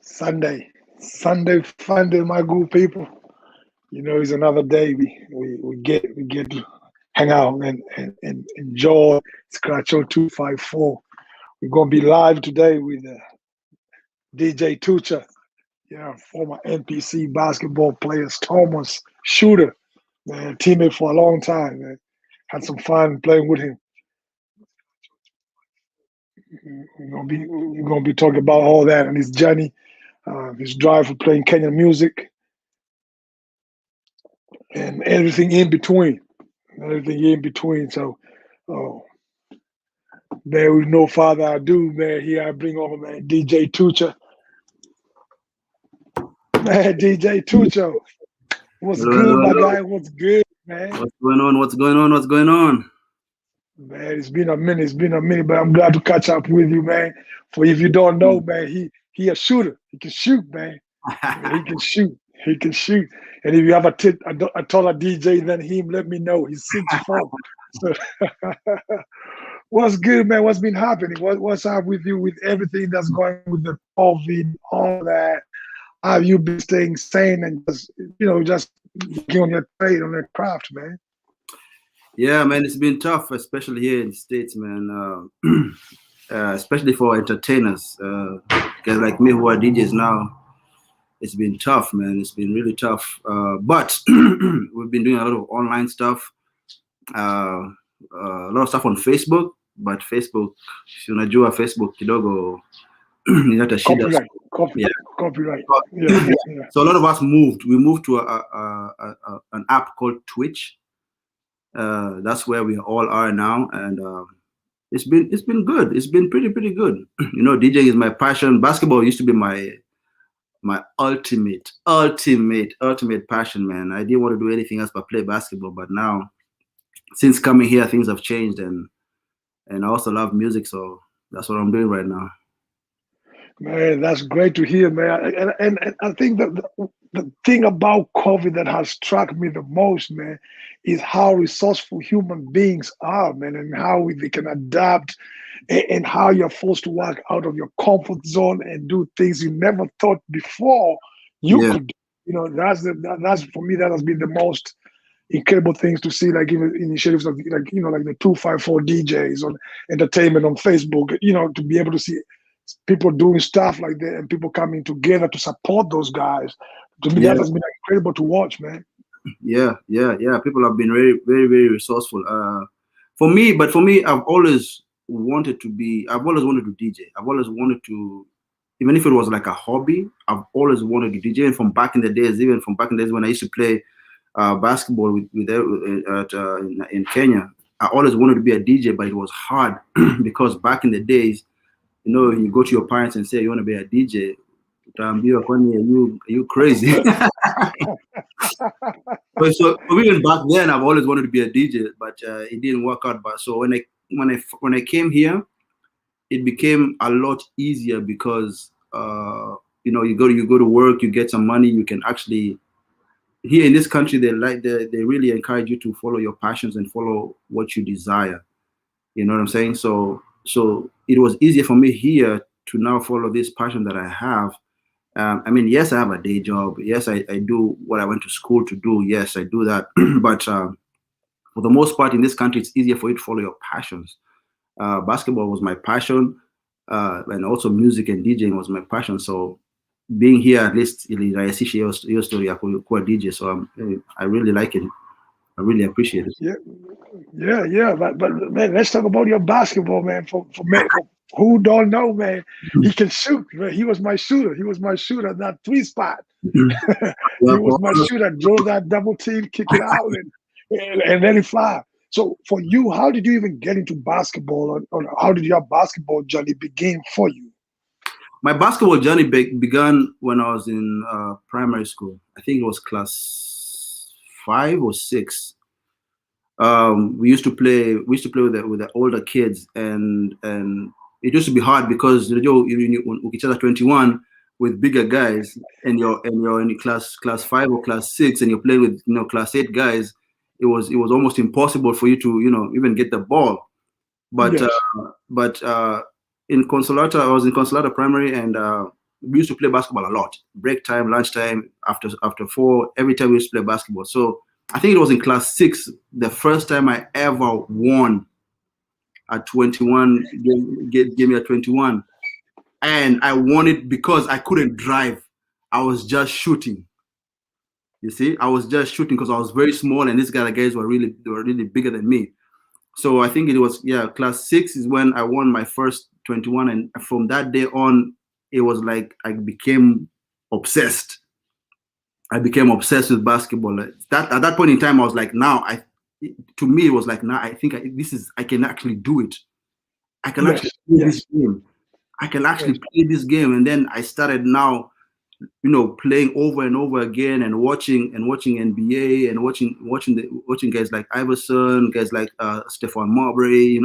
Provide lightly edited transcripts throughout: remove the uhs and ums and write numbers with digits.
Sunday fun day, my good people. It's another day. We get to hang out and enjoy Scratcho 254. We're gonna be live today with DJ Tucha, former NPC basketball player, Stormers shooter, man, teammate for a long time. Man. Had some fun playing with him. We're gonna be talking about all that and his journey, his drive for playing Kenyan music, and everything in between. Everything in between. So, oh, man, with no further ado, man, here I bring over, man, DJ Tucha. Man, DJ Tucha, what's Hello, good, hello, my hello. guy? What's good, man? What's going on? What's going on? What's going on? Man, it's been a minute. It's been a minute, but I'm glad to catch up with you, man. For if you don't know, man, he a shooter. He can shoot, man. Yeah, he can shoot. He can shoot. And if you have a taller DJ than him, let me know. He's 6'4". So what's good, man? What's been happening? What's up with you with everything that's going with the COVID, all that? Have you been staying sane and just working on your trade, on your craft, man? Yeah, man, it's been tough, especially here in the States, man. Especially for entertainers, guys like me who are DJs now. It's been tough, man. It's been really tough. But we've been doing a lot of online stuff, a lot of stuff on Facebook. But Facebook, si unajua Facebook kidogo inaleta shida. Copyright. Yeah. So a lot of us moved. We moved to an app called Twitch. That's where we all are now, and it's been good. It's been pretty good. DJing is my passion. Basketball used to be my ultimate passion, man. I didn't want to do anything else but play basketball. But now, since coming here, things have changed, and I also love music, so that's what I'm doing right now. Man, that's great to hear, man. And I think that the thing about COVID that has struck me the most, man, is how resourceful human beings are, man, and how they can adapt, and how you're forced to work out of your comfort zone and do things you never thought before you could do. That's for me, that has been the most incredible things to see, like even initiatives of like the 254 DJs on entertainment on Facebook, to be able to see people doing stuff like that and people coming together to support those guys. To me, that has been incredible to watch, man. Yeah. People have been very, very, very resourceful. For me, I've always wanted to DJ. I've always wanted to, even if it was like a hobby, I've always wanted to DJ. And from back in the days, when I used to play basketball in Kenya, I always wanted to be a DJ, but it was hard because back in the days, you go to your parents and say you want to be a DJ, are you crazy? So even back then, I've always wanted to be a DJ, but it didn't work out. But so when I came here, it became a lot easier because you go to work, you get some money, you can actually. Here in this country, they really encourage you to follow your passions and follow what you desire. You know what I'm saying? So it was easier for me here to now follow this passion that I have. Yes, I have a day job. Yes, I do what I went to school to do. Yes, I do that. But for the most part in this country, it's easier for you to follow your passions. Basketball was my passion, and also music and DJing was my passion. So being here, at least, I see your story, DJ. So I really like it. I really appreciate it. Yeah. But man, let's talk about your basketball, man. For who don't know, man, he can shoot. Man. He was my shooter. At that three spot. He was my shooter. Draw that double team, kick it out, and let it fly. So for you, how did you even get into basketball, or how did your basketball journey begin for you? My basketball journey began when I was in primary school. I think it was class 5 or 6. We used to play with the older kids, and it used to be hard because ukicheza 21 with bigger guys, and you're in class 5 or class 6, and you're playing with class 8 guys. It was almost impossible for you to even get the ball. But Yes. In Consolata, I was in Consolata Primary, and we used to play basketball a lot. Break time, lunchtime, after 4, every time we used to play basketball. So I think it was in class 6, the first time I ever won at 21, gave me a 21. And I won it because I couldn't drive. I was just shooting. You see, I was just shooting because I was very small, and these guys were really bigger than me. So I think it was, yeah, class 6 is when I won my first 21, and from that day on, it was like I became obsessed. I became obsessed with basketball. That at that point in time, I was like, to me, it was like, now I think I can actually do it. I can actually play this game. I can actually play this game. And then I started now, playing over and over again, and watching NBA, and watching guys like Iverson, guys like Stephon Marbury,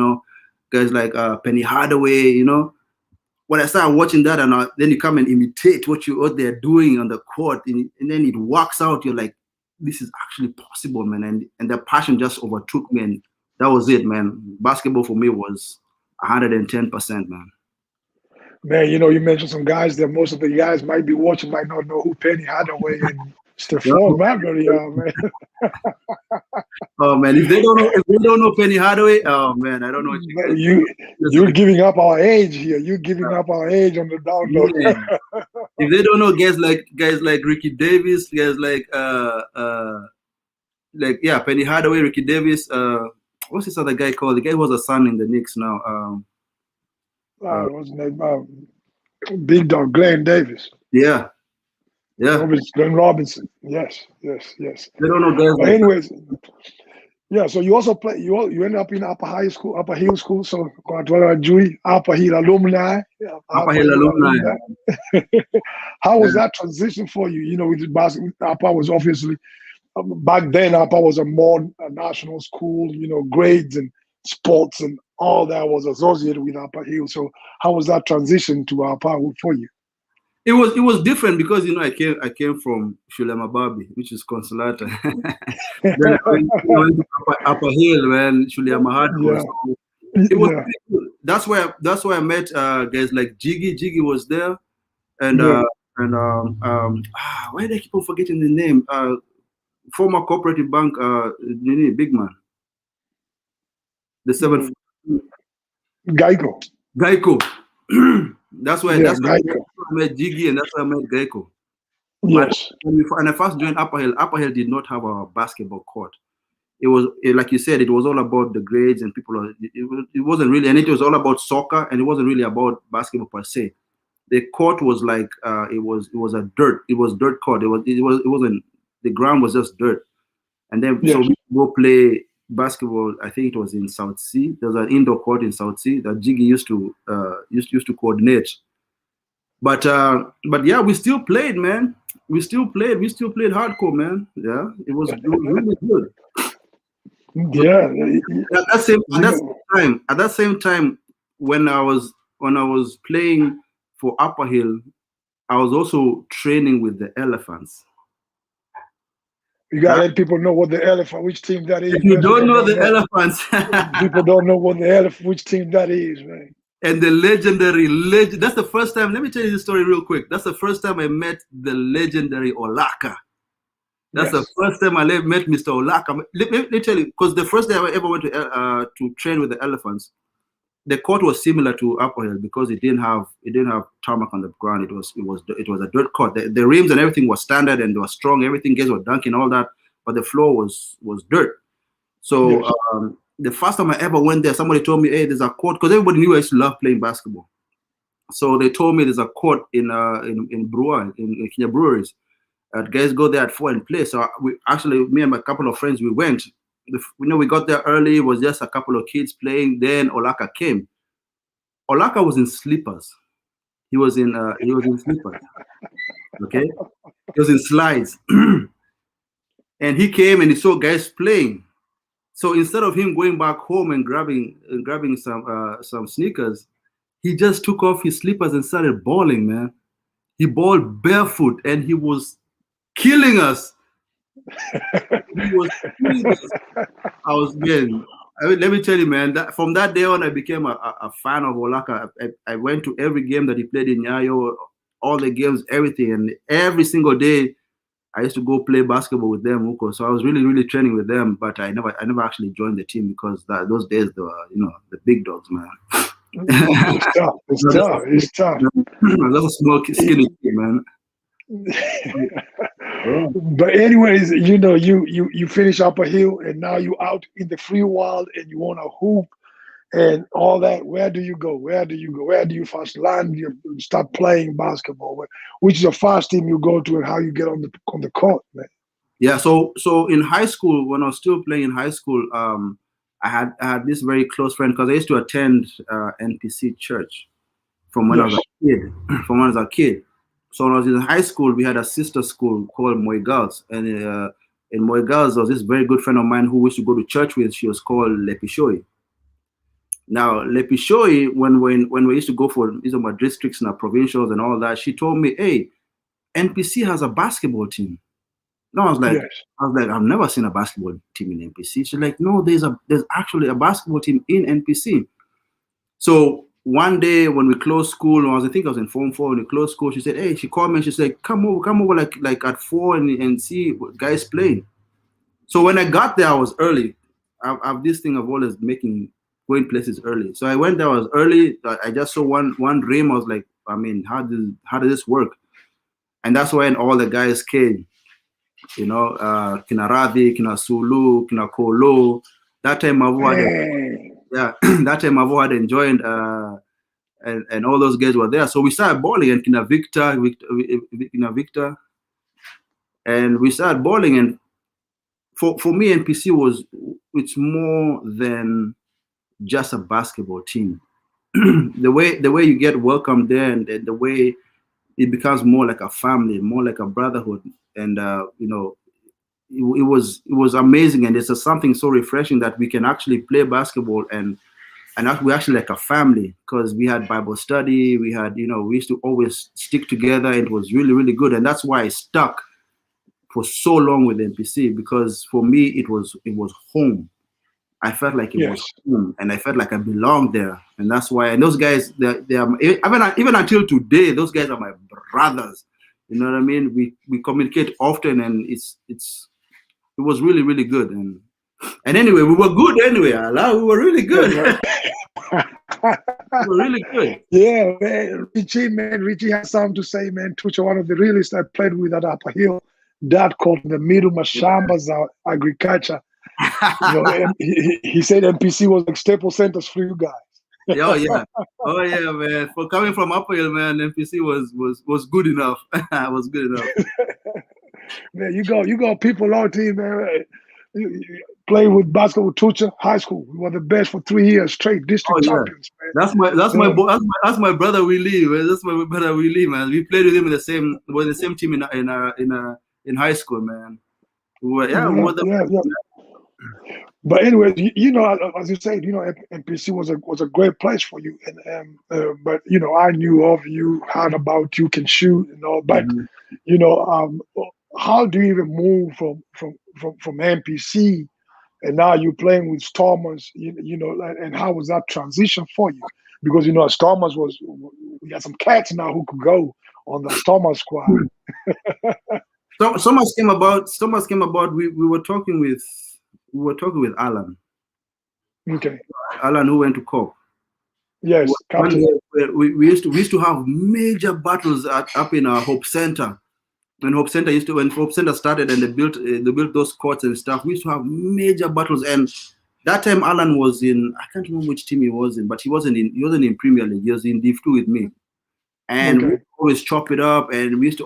guys like Penny Hardaway, When I started watching that, and then you come and imitate what they're doing on the court, and then it works out. You're like, this is actually possible, man. And the passion just overtook me, and that was it, man. Basketball for me was 110%, man. Man, you mentioned some guys that most of the guys might be watching, might not know who Penny Hardaway and Stephon Marbury are, man. Oh man, if they don't know Penny Hardaway, oh man, I don't know what you're giving up our age here. You're giving up our age on the download. Yeah. If they don't know guys like Ricky Davis, guys like Penny Hardaway, Ricky Davis, what's this other guy called? The guy who was a son in the Knicks now. What's his name? Big dog, Glenn Davis. Yeah. Glenn Robinson. Yes. They don't know guys. But anyways, yeah. So you also play. You ended up in Upper Hill School. So Upper Hill alumni. Upper Hill alumni. How was that transition for you? With basketball, Upper was obviously back then. Upper was a more national school. Grades and sports and all that was associated with Upper Hill. So how was that transition to Upper for you? It was different because I came from Shulema Babi, which is Consolata. Then I went to Upper Hill, man, Shulema Hardcore. So it was pretty cool. That's where I met guys like Jiggy. Jiggy was there, and why do I keep on forgetting the name? Former Cooperative Bank, big man, the 7th Geico. That's why I met Jiggy, and that's why I met Geico. Yes. But when I first joined Upper Hill did not have a basketball court. It was, like you said, it was all about the grades and people. It wasn't really, and it was all about soccer, and it wasn't really about basketball per se. The court was like it was dirt court. It wasn't, the ground was just dirt, and then so we go play basketball. I think it was in South Sea. There was an indoor court in South Sea that Jiggy used to coordinate. But yeah, we still played, man. We still played hardcore, man. Yeah, it was really good. Yeah. At that same time, when I was playing for Upper Hill, I was also training with the Elephants. You gotta let people know what the Elephant, which team that is. If you don't know the Elephants, people don't know which team that is, man. And the legendary that's the first time. Let me tell you this story real quick. That's the first time I met the legendary Olaka. That's the first time I met Mr. Olaka. Let me tell you, because the first day I ever went to train with the Elephants, the court was similar to Upper Hill because it didn't have tarmac on the ground. It was a dirt court. The rims and everything was standard and they were strong. Everything, guys were dunking, all that, but the floor was dirt. So the first time I ever went there, somebody told me, "Hey, there's a court," because everybody knew I used to love playing basketball. So they told me there's a court in Brewer, in Kenya breweries. Guys go there at 4 and play. So me and a couple of friends, we went. We got there early. It was just a couple of kids playing. Then Olaka came. Olaka was in slippers. He was in slippers. Okay, he was in slides. And he came and he saw guys playing. So instead of him going back home and grabbing some sneakers, he just took off his slippers and started balling, man. He balled barefoot and he was killing us. He was killing us. Let me tell you, man, that from that day on, I became a fan of Olaka. I went to every game that he played in Nyayo. all the games, everything, and every single day I used to go play basketball with them. So I was really, really training with them, but I never actually joined the team because those days they were, the big dogs, man. It's tough. It's tough. It's tough. That's a small, skinny kid, man. Yeah. But anyways, you finish Upper Hill, and now you out in the free world, and you want to hoop and all that. Where do you go? Where do you go? Where do you first land? You start playing basketball. Which is the first team you go to, and how you get on the court, man? Yeah. So in high school, when I was still playing in high school, I had this very close friend because I used to attend NPC church from when I was a kid. From when I was a kid. So when I was in high school, we had a sister school called Moy Girls, and in Moy Girls there was this very good friend of mine who we used to go to church with. She was called Lepishoi. Now Lepishoi, when we used to go for these are my districts and our provincials and all that, she told me, "Hey, NPC has a basketball team." No, I was like, I've never seen a basketball team in NPC. She's like, no, there's actually a basketball team in NPC. So one day when we closed school, I think I was in Form 4 when we closed school, she said, hey, she called me and she said, come over like at 4 and see what guys playing. So when I got there, I was early. I have this thing of always going places early. So I went there, I was early. I just saw one rim. I was like, I mean, how does this work? And that's when all the guys came. Kina Ravi, Kina Sulu, Kina Kolo. That time Mavo had joined, and all those guys were there. So we started balling, and Kina Victor, and we started balling. And for me, NPC it's more than just a basketball team. the way you get welcomed there, and the way it becomes more like a family, more like a brotherhood, and it was amazing, and it's something so refreshing that we can actually play basketball and we're actually like a family, because we had Bible study, we used to always stick together, and it was really, really good. And that's why I stuck for so long with NPC, because for me it was home. I felt like it was home, and I felt like I belonged there, and that's why. And those guys, they are even until today, those guys are my brothers. You know what I mean? We communicate often, and it was really, really good. And anyway, we were good anyway. Allah, we were really good. We were really good. Yeah, man. Richie has something to say, man. Tucha, one of the realists I played with at Upper Hill, that called the Middle Mashambas agriculture. He said NPC was like staple centers for you guys. Oh yeah, man. For coming from Upper Hill, man, NPC was good enough. Was good enough. Man, you got people on team, man. You play with basketball, Tucha, high school. We were the best for 3 years straight, district champions, man. That's my brother Willie, man. That's my brother Willie, man. We played with him in the same team in high school, man. But anyway, as you said, NPC was a great place for you, and but I knew of you, heard about you can shoot and all, but how do you even move from NPC and now you're playing with Stormers, and how was that transition for you? Because Stormers we got some cats now who could go on the Stormers squad. Stormers came about. We were talking with Alan. Okay. Alan, who went to COP. Yes, Captain. We used to have major battles up in our Hope Center. When Hope Center started and they built those courts and stuff, we used to have major battles. And that time Alan was in, I can't remember which team he was in, but he wasn't in Premier League. He was in Div 2 with me. And we always chop it up, and we used to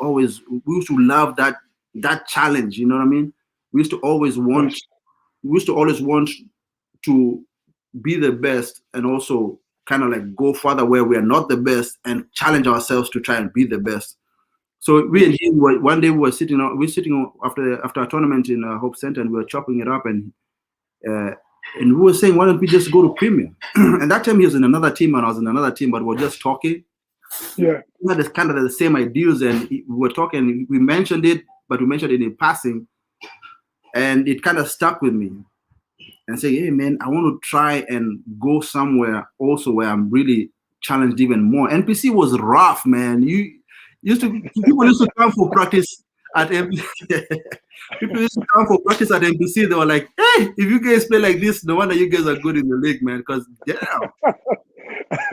love that challenge, you know what I mean? We used to always want to be the best, and also kind of like go further where we are not the best and challenge ourselves to try and be the best. So we and him one day we were sitting after a tournament in Hope Center, and we were chopping it up, and we were saying, why don't we just go to Premier? And that time he was in another team and I was in another team, but we were just talking. Yeah, we had kind of the same ideas, and we were talking. We mentioned it, but we mentioned it in passing, and it kind of stuck with me. And say, hey man, I want to try and go somewhere also where I'm really challenged even more. NPC was rough, man. People used to come for practice at NPC. People used to come for practice at NPC. They were like, "Hey, if you guys play like this, no wonder you guys are good in the league, man." Because damn.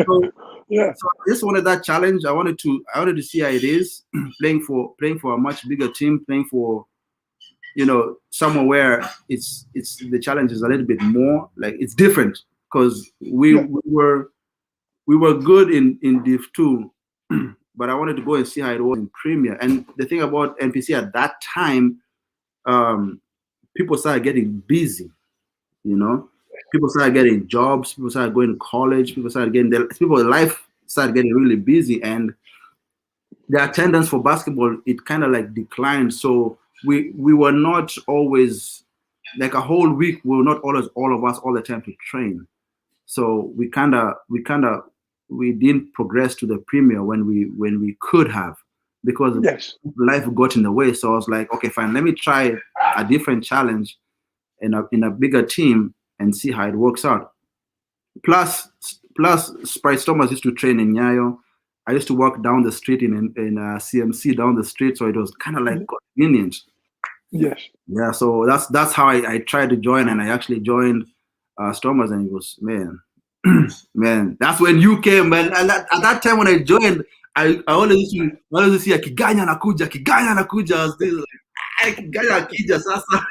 So, Yeah. so I just wanted that challenge. I wanted to see how it is playing for a much bigger team, playing for somewhere where it's the challenge is a little bit more like it's different because Yeah. we were good in Div 2, but I wanted to go and see how it was in Premier. And the thing about NPC at that time, people started getting busy, people started getting jobs, people started going to college, people's life started getting really busy, and the attendance for basketball, it kind of like declined. So we were not always like a whole week. We were not always all of us all the time to train. So we didn't progress to the Premier when we could have, because Yes. life got in the way. So I was like, okay, fine, let me try a different challenge in a bigger team and see how it works out. Plus Sprite Stormers used to train in Nyayo. I used to walk down the street in CMC down the street, so it was kind of like convenient. Yes. Yeah, so that's how I tried to join, and I actually joined Stormers, and it was man, that's when you came, man. And at that time when I joined, I always used to see Kiganya nakuja. I was still like, Kiganya akija sasa.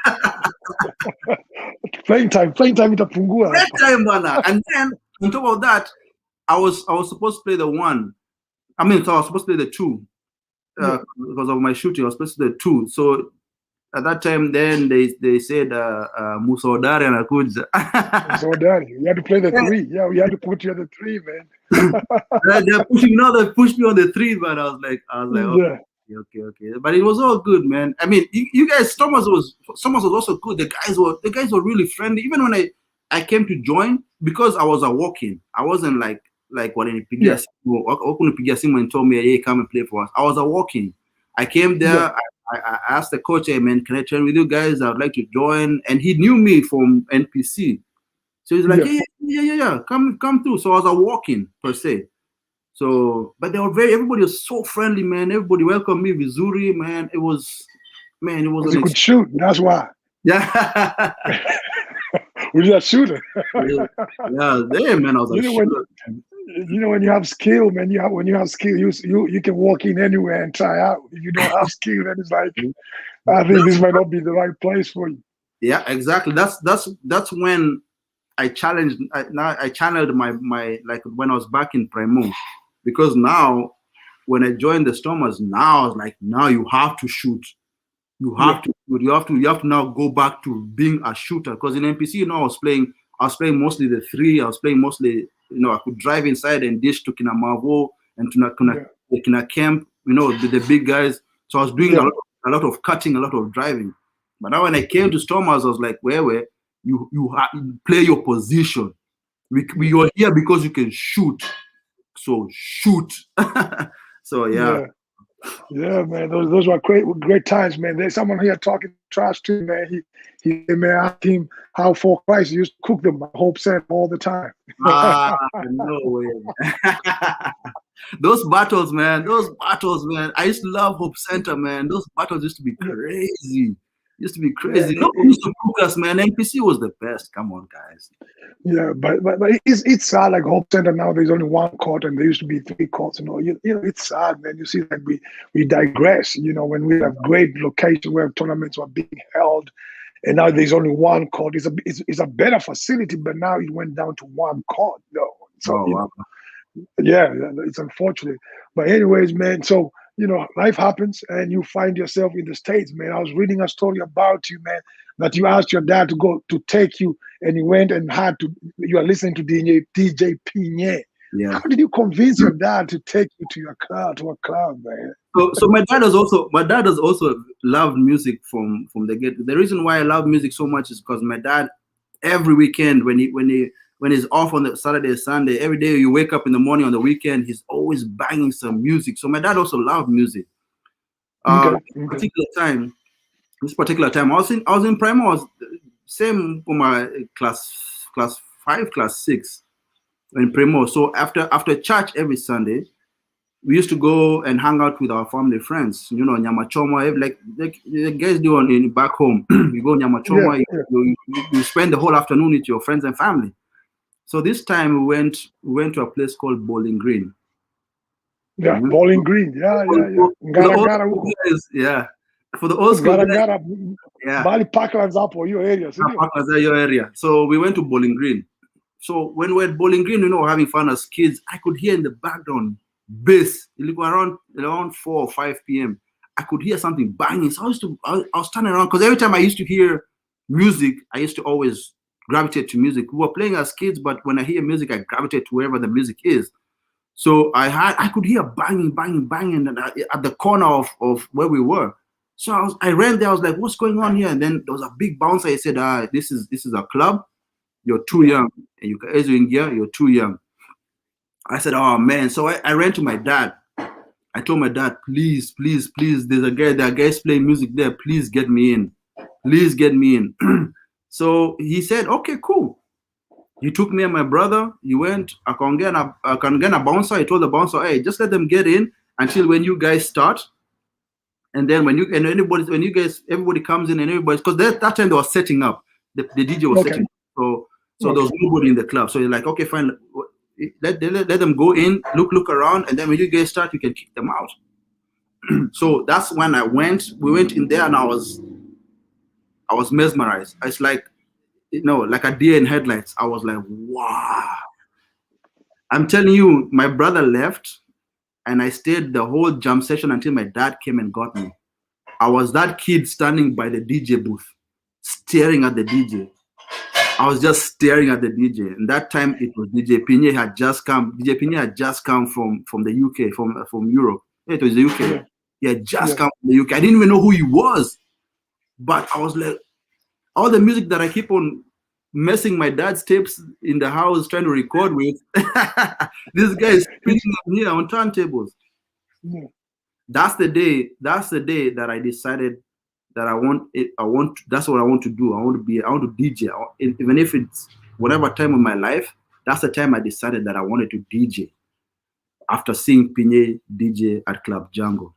Playing time itapungua. That time, bana. And then on top of that, I was supposed to play the 1. I mean, so I was supposed to play the 2 because of my shooting. I was supposed to play the 2. So at that time, then they said Musa Odari anakuja. So Danny, you had to play the 3. Yeah, we had to put you on the 3, man. They're pushing now. They pushed me on the 3, but I was like, okay. But it was all good, man. I mean, you guys, Stormers was also good. The guys were really friendly. Even when I came to join, because I was a walk-in. I wasn't like what in Pigia Simu and told me, hey, come and play for us. I was a walk-in. I came there. Yeah. I asked the coach, hey man, can I train with you guys? I would like to join. And he knew me from NPC. So he's like, yeah, come through. So I was a walk-in per se. So, but everybody was so friendly, man. Everybody welcomed me, Vizuri, man. It was You could shoot, that's why. Yeah. We're just a shooter. Yeah, there, man. I was a shooter. When you have skill, man, when you have skill, you can walk in anywhere and try out. If you don't have skill, then it's like, I think this might not be the right place for you. Yeah, exactly. That's when I challenged my like when I was back in Primo, because now when I joined the Stormers, now I was like, now you have to shoot. You have to now go back to being a shooter, because in NPC, I was playing mostly the 3. I was playing mostly, I could drive inside and dish to Kina Mavo and to Kina Camp, the big guys. So I was doing a lot of cutting, a lot of driving. But now when I came to Stormers, I was like, where you play your position. We are here because you can shoot. So shoot. So yeah. Yeah, man, those were great times, man. There's someone here talking trash too, man. He may ask him how for Christ used to cook them. I hope said all the time. No way. Those battles, man. I used to love Hope Center, man. Those battles used to be crazy. Nobody used to cook us, man. NPC was the best. Come on, guys. Yeah, but it's sad. Like Hope Center now, there's only 1 court, and there used to be 3 courts. It's sad, man. You see, like we digress. When we have great location where tournaments were being held, and now there's only 1 court. It's a better facility, but now it went down to 1 court. So yeah, it's unfortunate. But anyways, man. So life happens, and you find yourself in the States, man. I was reading a story about you, man, that you asked your dad to go to take you, and you went and you are listening to DJ Pinye. Yeah. How did you convince your dad to take you to a club, man? So my dad has also loved music from the get. The reason why I love music so much is because my dad, every weekend when he's off on the Saturday, Sunday, every day you wake up in the morning on the weekend, he's always banging some music. So my dad also loved music. This particular time, I was in Primo. I was same for my class 5, class 6 in Primo. So after church every Sunday, we used to go and hang out with our family friends. You know, Nyamachoma, like the guys do in back home. You go Yeah, Nyamachoma, yeah, you spend the whole afternoon with your friends and family. So this time we went to a place called Bowling Green. yeah. Mhm. Bowling Green. Yeah, yeah, yeah. For the Ngara old Ngara school huko. guys, yeah. For the old school Ngara guys, Ngara. yeah. Bali Parklands hapo hiyo area, si ndio? Partners are your area. So we went to Bowling Green. So when we're at Bowling Green, having fun as kids, I could hear in the background bass. It was around 4 or 5 p.m. I could hear something banging. So I was turning around because every time I used to hear music, I used to always gravitate to music. We were playing as kids, but when I hear music, I gravitate to wherever the music is. So I could hear banging, banging, banging at the corner of where we were. So I ran there. I was like, "What's going on here?" And then there was a big bouncer. He said, "This is a club. You're too Yeah. young, and you as you in gear, you're too young." I said, "Oh man!" So I ran to my dad. I told my dad, "Please, please, please. There are guys playing music there. Please get me in. Please get me in." So he said, "Okay, cool." He took me and my brother. He went. I can get a bouncer. I told the bouncer, "Hey, just let them get in until when you guys start." And then when you guys everybody comes in and everybody because that time they were setting up. The DJ was Okay. setting up. So there was Okay. nobody in the club. So you're like, okay, fine. Let them go in, look around, and then when you guys start, you can kick them out. So that's when we went in there and I was mesmerized. It's like like a deer in headlights. I was like, wow. I'm telling you, my brother left and I stayed the whole jam session until my dad came and got me. I was that kid standing by the DJ booth, staring at the DJ. I was just staring at the DJ. And that time it was DJ Pine had just come. DJ Pine had just come from the UK, from Europe. Yeah, it was the UK. Yeah. He had just Yeah. come from the UK. I didn't even know who he was. But I was like, all the music that I keep on messing my dad's tapes in the house trying to record with, this guy is spinning them here on turntables. Yeah. That's the day that I decided that that's what I want to do. I want to DJ. Even if it's whatever time of my life, that's the time I decided that I wanted to DJ after seeing Pinye DJ at Club Django.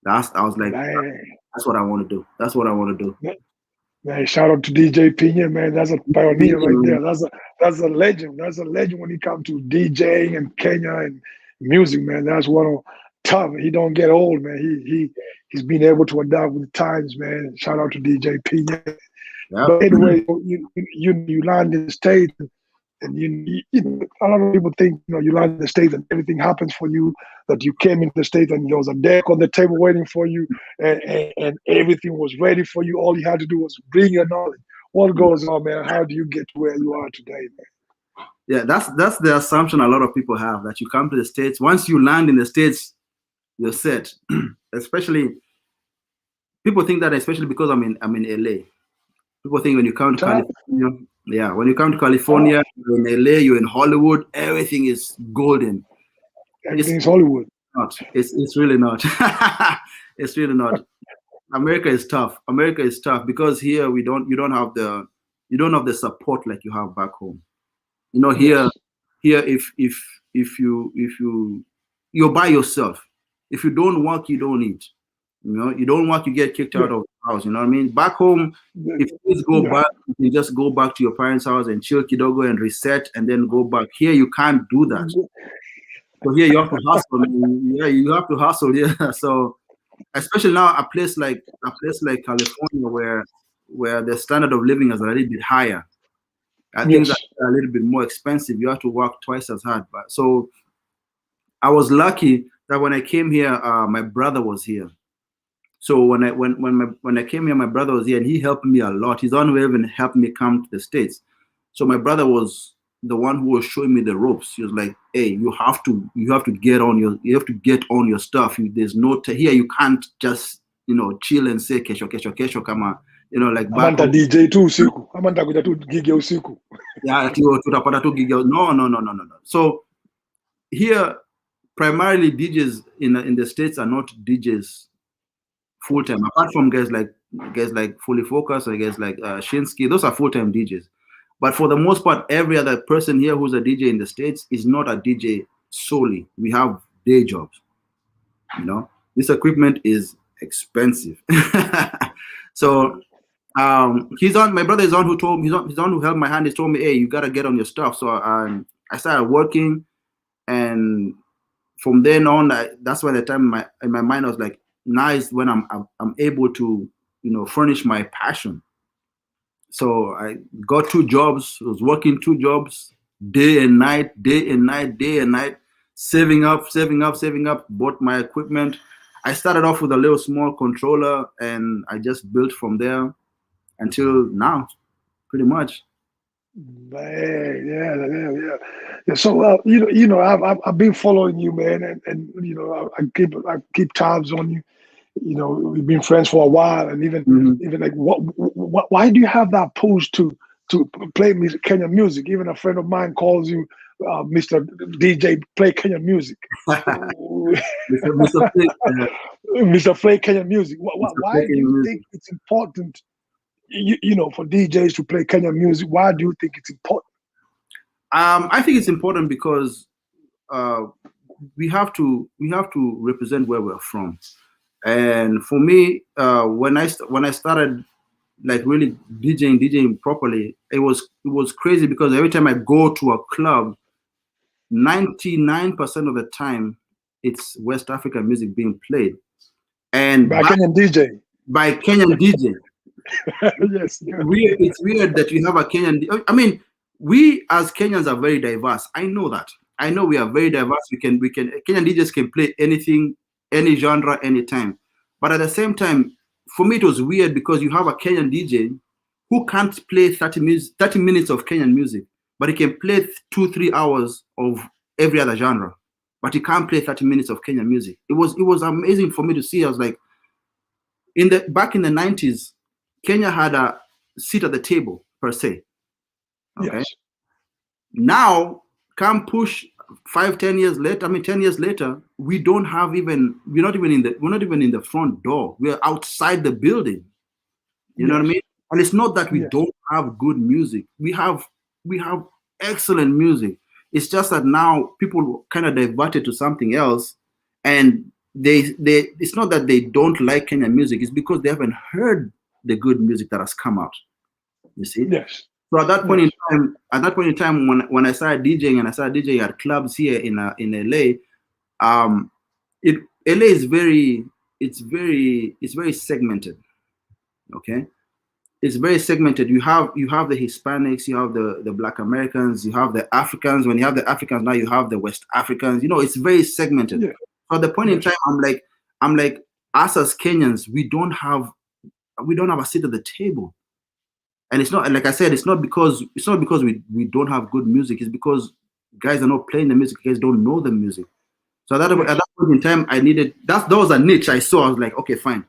I was like, Man. that's what I want to do. That's what I want to do. Man, shout out to DJ Pina, man. That's a pioneer right DJ, there. That's a legend. That's a legend when it comes to DJing and Kenya and music, man. That's one of tough. He don't get old, man. He's been able to adapt with the times, man. Shout out to DJ Pina. yep. But anyway, you land in the States and a lot of people think you land in the States and everything happens for you, that you came into the States and there was a deck on the table waiting for you, and everything was ready for you. All you had to do was bring your knowledge. What goes on, man? How do you get to where you are today, man? Yeah, that's the assumption a lot of people have, that you come to the States. Once you land in the States, you're set. Especially people think that, especially because I'm in LA. People think when you come to Tough. California, yeah, when you come to Oh, California, you're in LA, you're in Hollywood, everything is golden. It's everything's Hollywood. not. It's really not. It's really not. America is tough. America is tough because here you don't have the support like you have back home. Here Yes. if you're by yourself. If you don't work, you don't eat. You don't work, you get kicked out Yeah. of the house. You know what I mean? Back home, if kids go Yeah. back, you can just go back to your parents' house and chill kidogo and reset and then go back. Here you can't do that. So here you have to hustle. Yeah, you have to hustle. Yeah. So especially now a place like California where the standard of living is a little bit higher. Things Yes. are a little bit more expensive. You have to work twice as hard. But so I was lucky that when I came here, my brother was here. So when I came here, my brother was here, and he helped me a lot. He's the one who even helped me come to the States. So my brother was the one who was showing me the ropes. He was like, "Hey, you have to get on your stuff. There's no here. You can't just chill and say kesho kesho kesho kama like Ama back home. DJ tu usiku. Ama nitakuja tu gig ya usiku. Yeah, tutapata tu gig. No, no, no, no, no, no. So here, primarily DJs in the States are not DJs full time. Apart from guys like Fully Focus or guys like Shinsky, those are full time DJs. But for the most part, every other person here who's a DJ in the States is not a DJ solely. We have day jobs. You know, this equipment is expensive. So he's on. My brother is on who told me he's on who held my hand. He told me, "Hey, you gotta get on your stuff." So I started working, and from then on, that's when the time in my mind I was like, now is when I'm able to furnish my passion. So I got two jobs. I was working two jobs, day and night, day and night, day and night, saving up, saving up, saving up. Bought my equipment. I started off with a little small controller, and I just built from there until now, pretty much. Man, yeah. So, I've been following you, man, and I keep tabs on you. We've been friends for a while, and Mhm. even like, why do you have that push to play music, Kenyan music? Even a friend of mine calls you Mr. DJ, play Kenyan music. Mr. Flick, Mr. Play Kenyan music. Mr. Why Flick do in you music. think it's important? For DJs to play Kenyan music. Why do you think it's important? I think it's important because uh, we have to represent where we're from. And for me, when I started like really DJing properly, it was crazy because every time I go to a club, 99% of the time it's West African music being played, and By Kenyan DJ. by Kenyan DJ. Yes. It's weird that you have a Kenyan. I mean, we as Kenyans are very diverse. I know that. I know we are very diverse. We can Kenyan DJs can play anything, any genre, anytime. But at the same time, for me it was weird because you have a Kenyan DJ who can't play 30 minutes of Kenyan music, but he can play 2 3 hours of every other genre. But he can't play 30 minutes of Kenyan music. It was amazing for me to see. I was like, back in the 90s, Kenya had a seat at the table per se. Okay. Yes. Now, come push 5 10 years later. I mean, 10 years later, we're not even in the front door. We're outside the building. You know what I Yes. mean? And it's not that we Yes. don't have good music. We have excellent music. It's just that now people kind of diverted to something else, and they it's not that they don't like Kenyan music. It's because they haven't heard the good music that has come out. You see? Yes. So Yes. at that point in time, when I started DJing and I started DJing at clubs here in LA, um, it LA is very segmented. Okay, it's very segmented. You have the Hispanics, you have the Black Americans, you have the Africans. When you have the Africans, now you have the West Africans. It's very segmented. Yeah. So at the point in Yes. time, I'm like, us as Kenyans, we don't have a seat at the table. And it's not, like I said, it's not because we don't have good music. It's because guys are not playing the music. Guys don't know the music. So at Yes. that point in time, I needed that was a niche I saw. I was like, okay, fine.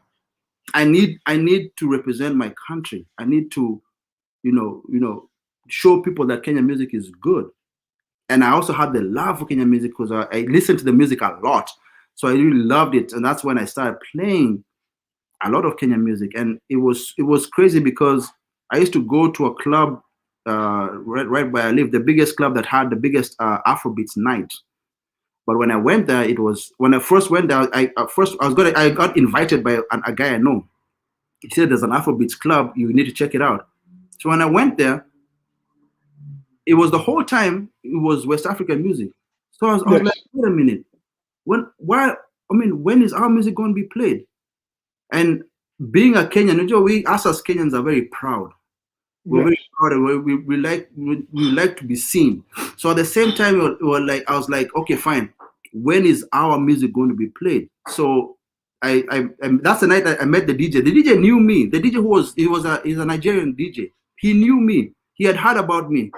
I need to represent my country. I need to, show people that Kenyan music is good. And I also had the love for Kenyan music because I listened to the music a lot. So I really loved it. And that's when I started playing a lot of Kenyan music. And it was crazy because I used to go to a club right where I live, the biggest club that had the biggest Afrobeats night. But when I went there, it was when I first went there. I got invited by a guy I know. He said there's an Afrobeats club. You need to check it out. So when I went there, it was the whole time it was West African music. So I was like, Yes. wait a minute, when is our music going to be played? And being a Kenyan, we us as Kenyans are very proud. We're Yes. very proud. We like to be seen. So at the same time, I was like, okay, fine. When is our music going to be played? So that's the night I met the DJ. The DJ knew me. The DJ he's a Nigerian DJ. He knew me. He had heard about me.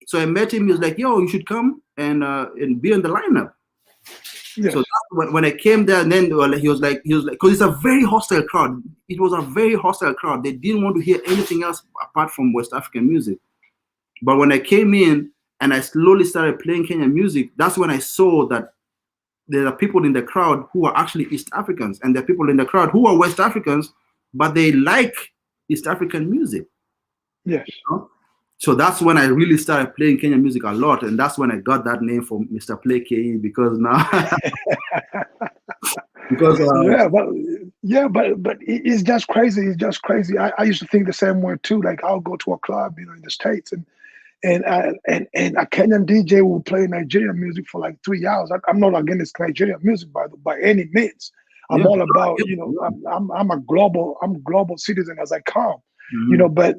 So I met him. He was like, "Yo, you should come and be on the lineup." So Yes. that's when I came there, and then he was like, because it's a very hostile crowd. It was a very hostile crowd. They didn't want to hear anything else apart from West African music. But when I came in and I slowly started playing Kenyan music, that's when I saw that there are people in the crowd who are actually East Africans, and there are people in the crowd who are West Africans, but they like East African music. Yes. You know? So that's when I really started playing Kenyan music a lot, and that's when I got that name for Mr. Play KE, because now because Yeah, but it's just crazy. It's just crazy. I used to think the same way too. Like I'll go to a club, in the States, and a Kenyan DJ will play Nigerian music for like 3 hours. I'm not against Nigerian music by any means. I'm yeah, all about, yeah. I'm global citizen as I come, Mhm.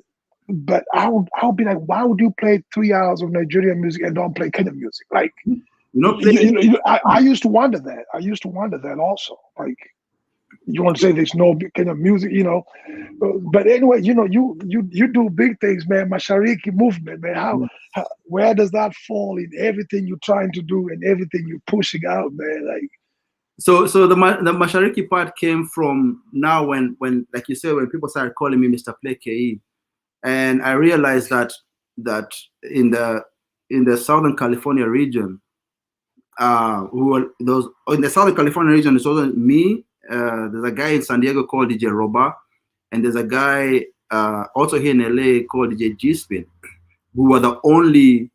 but I'll be like, why would you play 3 hours of Nigerian music and don't play Kenyan music? Like, You know, playing. I used to wonder that. I used to wonder that also. Like, you want to say there's no Kenyan music. But anyway, you do big things, man. Mashariki movement, man. Where does that fall in everything you're trying to do and everything you're pushing out, man? Like, So the Mashariki part came from now when like you said, when people started calling me Mr. Play KE, and I realized that in the Southern California region, who were those in the Southern California region, it's also me. There's a guy in San Diego called DJ Roba, and there's a guy also here in LA called DJ G Spin, who were the only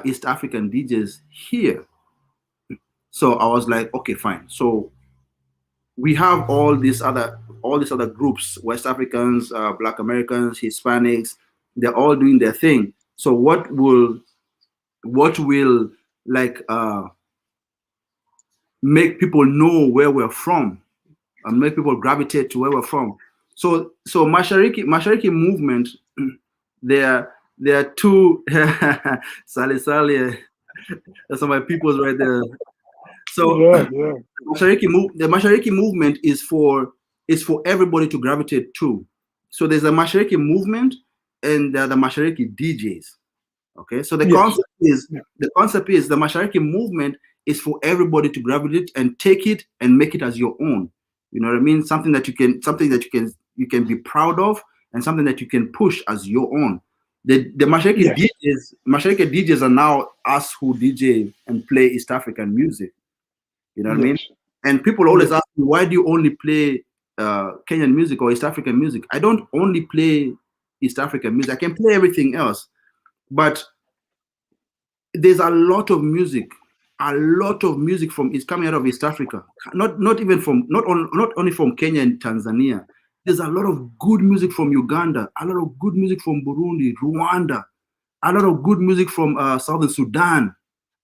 East African DJs here. So I was like, okay, fine. So we have all these other groups: West Africans, Black Americans, Hispanics. They're all doing their thing. So what will like make people know where we're from and make people gravitate to where we're from? So Mashariki movement. There are two. Sally Sally, that's some of my peoples right there. So yeah, yeah, the Mashariki movement is for everybody to gravitate to. So there's a Mashariki movement and there are the Mashariki DJs. Okay, so the yes, concept is yeah, the concept is the Mashariki movement is for everybody to gravitate and take it and make it as your own. You know what I mean? Something that you can be proud of, and something that you can push as your own. The yes, Mashariki DJs are now us who DJ and play East African music. You know what I mean? yes, And people always yes, ask me, why do you only play Kenyan music or East African music? I don't only play East African music. I can play everything else, but there's a lot of music from is coming out of East Africa. Not only from Kenya and Tanzania. There's a lot of good music from Uganda, a lot of good music from Burundi, Rwanda, a lot of good music from Southern Sudan,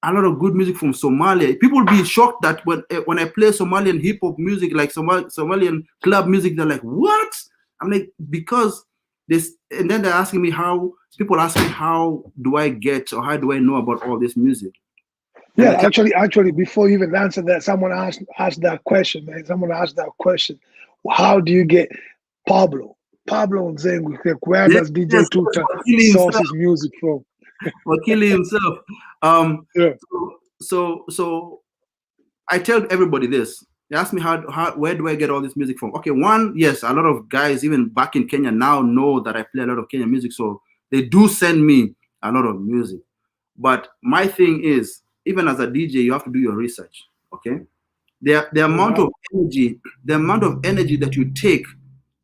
a lot of good music from Somalia. People be shocked that when I play Somalian hip hop music, like Somalian club music, they're like, "What?" I'm like, because this, and then they're asking me how. People ask me how do I get or how do I know about all this music, and yeah. I tell Actually, before you even answer that, someone asked that question, man. Someone asked that question. How do you get Pablo? Pablo and Zengu, like, where yes, does DJ yes, Tucha Wakili source himself, his music from? Wakili himself. Um, Yeah, so I tell everybody this. They ask me how where do I get all this music from? Okay, one, yes, a lot of guys even back in Kenya now know that I play a lot of Kenyan music, so they do send me a lot of music. But my thing is, even as a DJ, you have to do your research. Okay, the no amount of doubt. energy, that you take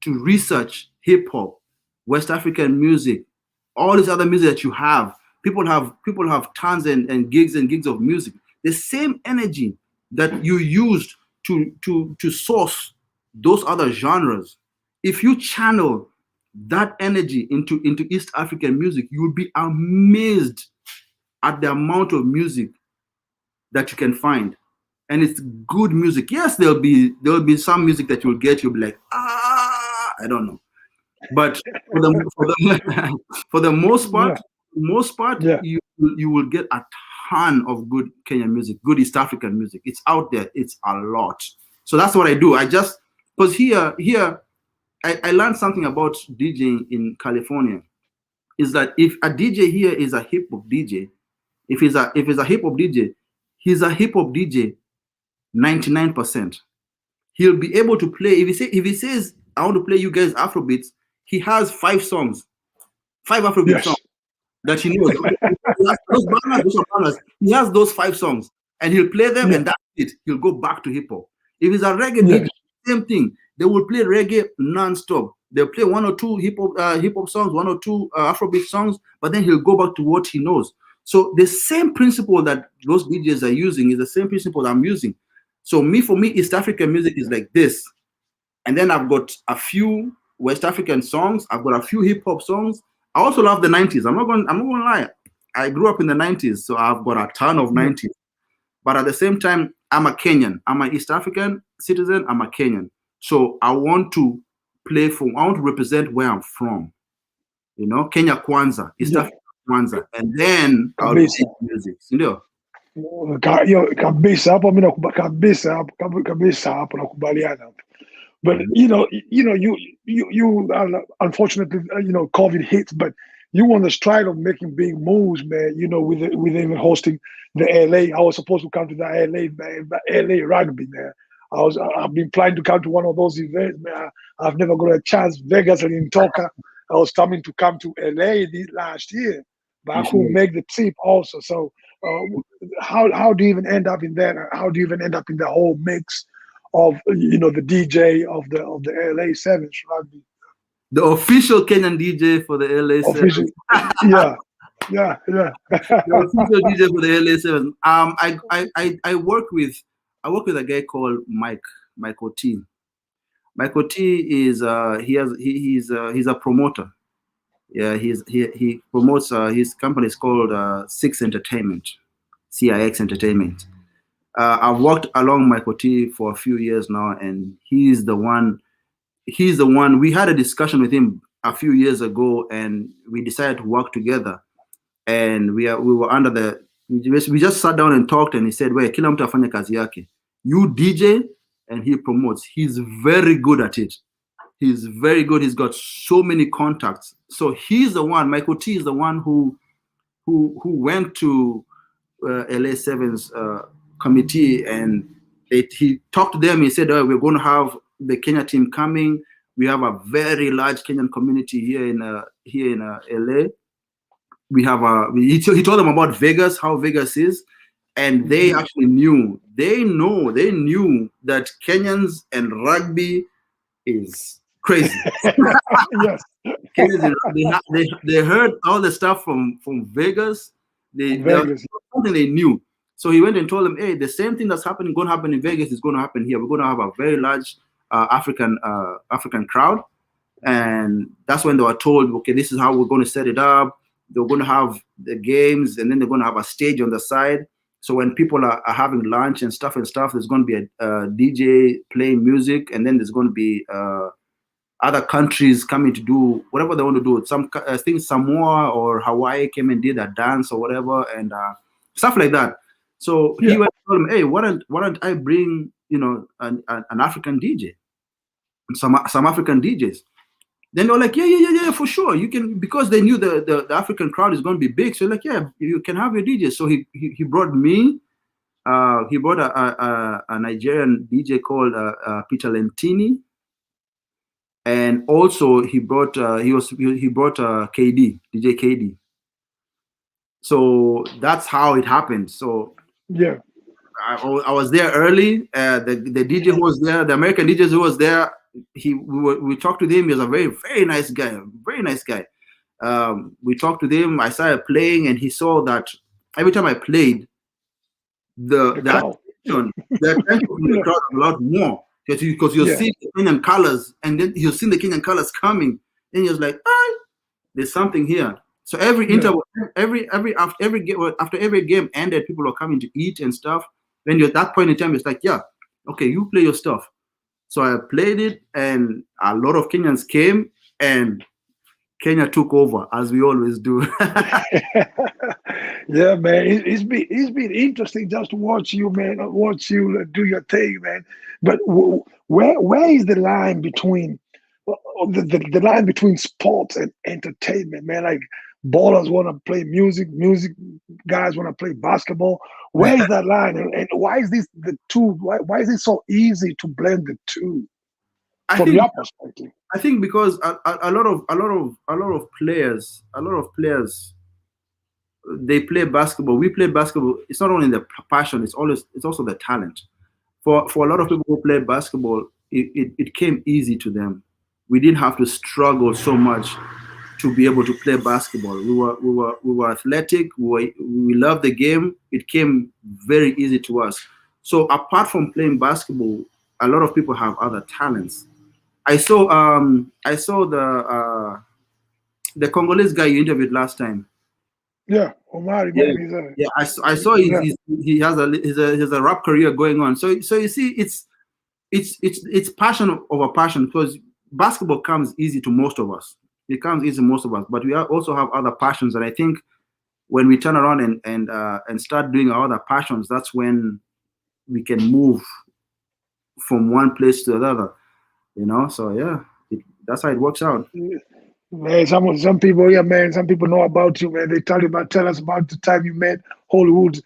to research hip hop, West African music, all this other music that you have. People have tons and gigs of music. The same energy that you used to source those other genres, if you channel that energy into East African music, you will be amazed at the amount of music that you can find. And it's good music. Yes, there'll be some music that you'll get, you'll be like, I don't know. But for the Yeah, most part, yeah, you will get a ton of good Kenyan music, good East African music. It's out there. It's a lot. So that's what I do. I just because here I learned something about DJing in California, is that if a DJ here is a hip hop DJ, if he's a hip hop DJ, he's a hip hop DJ 99%. He'll be able to play if he says I want to play you guys Afrobeats, he has 5 songs, 5 Afrobeat songs yes, that he knows. Okay, he has those bangers. He has those 5 songs, and he'll play them, yeah, and that's it. He'll go back to hip hop. If he's a reggae DJ, yes, same thing. They will play reggae non-stop. They'll play one or two hip hop songs, one or two Afrobeat songs, but then he'll go back to what he knows. So the same principle that those DJs are using is the same principle I'm using. So for me, East African music is like this, and then I've got a few West African songs. I've got a few hip hop songs. I also love the 90s. I'm not going to lie. I grew up in the 90s, so I've got a ton of 90s. But at the same time, I'm a Kenyan. I'm an East African citizen. I'm a Kenyan. So I want to I want to represent where I'm from. You know, Kenya Kwanzaa, East Africa Kwanzaa. And then I'll do music. You know? Kabisa hapo mimi kabisa hapo nakubaliana hapo. But unfortunately, COVID hits, but you on the stride of making big moves, man. With even hosting the LA. I was supposed to come to the LA, man, LA rugby, man. I've been planning to come to one of those events, man. I've never got a chance. Vegas and Tucha. I was coming to come to LA last year, but I couldn't make the trip also. So how do you even end up in that? How do you even end up in the whole mix of the DJ of the LA Sevens rugby? The official Kenyan DJ for the LA Sevens. Yeah. The official DJ for the LA Sevens. I work with a guy called Michael T. Michael T is he's a promoter. Yeah, he promotes his company is called Six Entertainment, CIX Entertainment. I've worked along Michael T for a few years now, and he's the one. We had a discussion with him a few years ago, and we decided to work together. And we were under the. We just sat down and talked, and he said, "Wait, kila mtu afanye kazi yake. You DJ, and he promotes. He's very good at it. He's very good. He's got so many contacts. So he's the one. Michael T is the one who went to LA Sevens committee, and he talked to them. He said, "Oh, we're going to have the Kenya team coming. We have a very large Kenyan community here in LA. We have he told them about Vegas, how Vegas is, and they actually knew. They knew that Kenyans and rugby is crazy. Yes. They heard all the stuff from Vegas. Vegas. Something they knew. So he went and told them, "Hey, the same thing that's going to happen in Vegas is going to happen here. We're going to have a very large African crowd." And that's when they were told, "Okay, this is how we're going to set it up. They're going to have the games, and then they're going to have a stage on the side. So when people are having lunch and stuff, there's going to be a DJ playing music, and then there's going to be other countries coming to do whatever they want to do. Some I think Samoa or Hawaii came and did a dance or whatever, and stuff like that." So he went and told him, "Hey, why don't I bring an African DJ, some African DJs?" Then they were like, yeah, for sure. You can, because they knew the African crowd is going to be big. So like, yeah, you can have your DJ. So he brought me. He brought a Nigerian DJ called Peter Lentini, and also he brought KD, DJ KD. So that's how it happened. So yeah, I was there early. The DJ who was there, the American DJ who was there, we talked to him. He was a very, very nice guy. Very nice guy. We talked to him. I started playing, and he saw that every time I played, the attention from the crowd a lot more, because you'll see the Kenyan colors, and then you'll see the Kenyan colors coming, and he was like, there's something here. So every interval, after every game ended, people were coming to eat and stuff. When you're at that point in time, it's like, yeah, okay, you play your stuff. So I played it, and a lot of Kenyans came, and Kenya took over, as we always do. Yeah, man, it's been interesting just to watch you, man. Watch you do your thing, man. But where is the line between the line between sports and entertainment, man? Like ballers want to play music guys want to play basketball. Where is that line, and why is this the two? Why is it so easy to blend the two? From your perspective, I think because a lot of players, they play basketball. We play basketball. It's not only the passion; it's also the talent. For a lot of people who play basketball, it came easy to them. we didn't have to struggle so much to be able to play basketball. We were athletic. We loved the game. It came very easy to us. So apart from playing basketball, a lot of people have other talents. I saw the Congolese guy you interviewed last time. Yeah, Omari, Yeah, man, yeah. I saw yeah, he has a rap career going on. So you see, it's passion over passion, because basketball comes easy to most of us. It comes easy to most of us, but we also have other passions, and I think when we turn around and start doing our other passions, that's when we can move from one place to another. So yeah, that's how it works out. yeah. Man, some people, yeah, man. Some people know about you, man. They tell us about the time you met Hollywood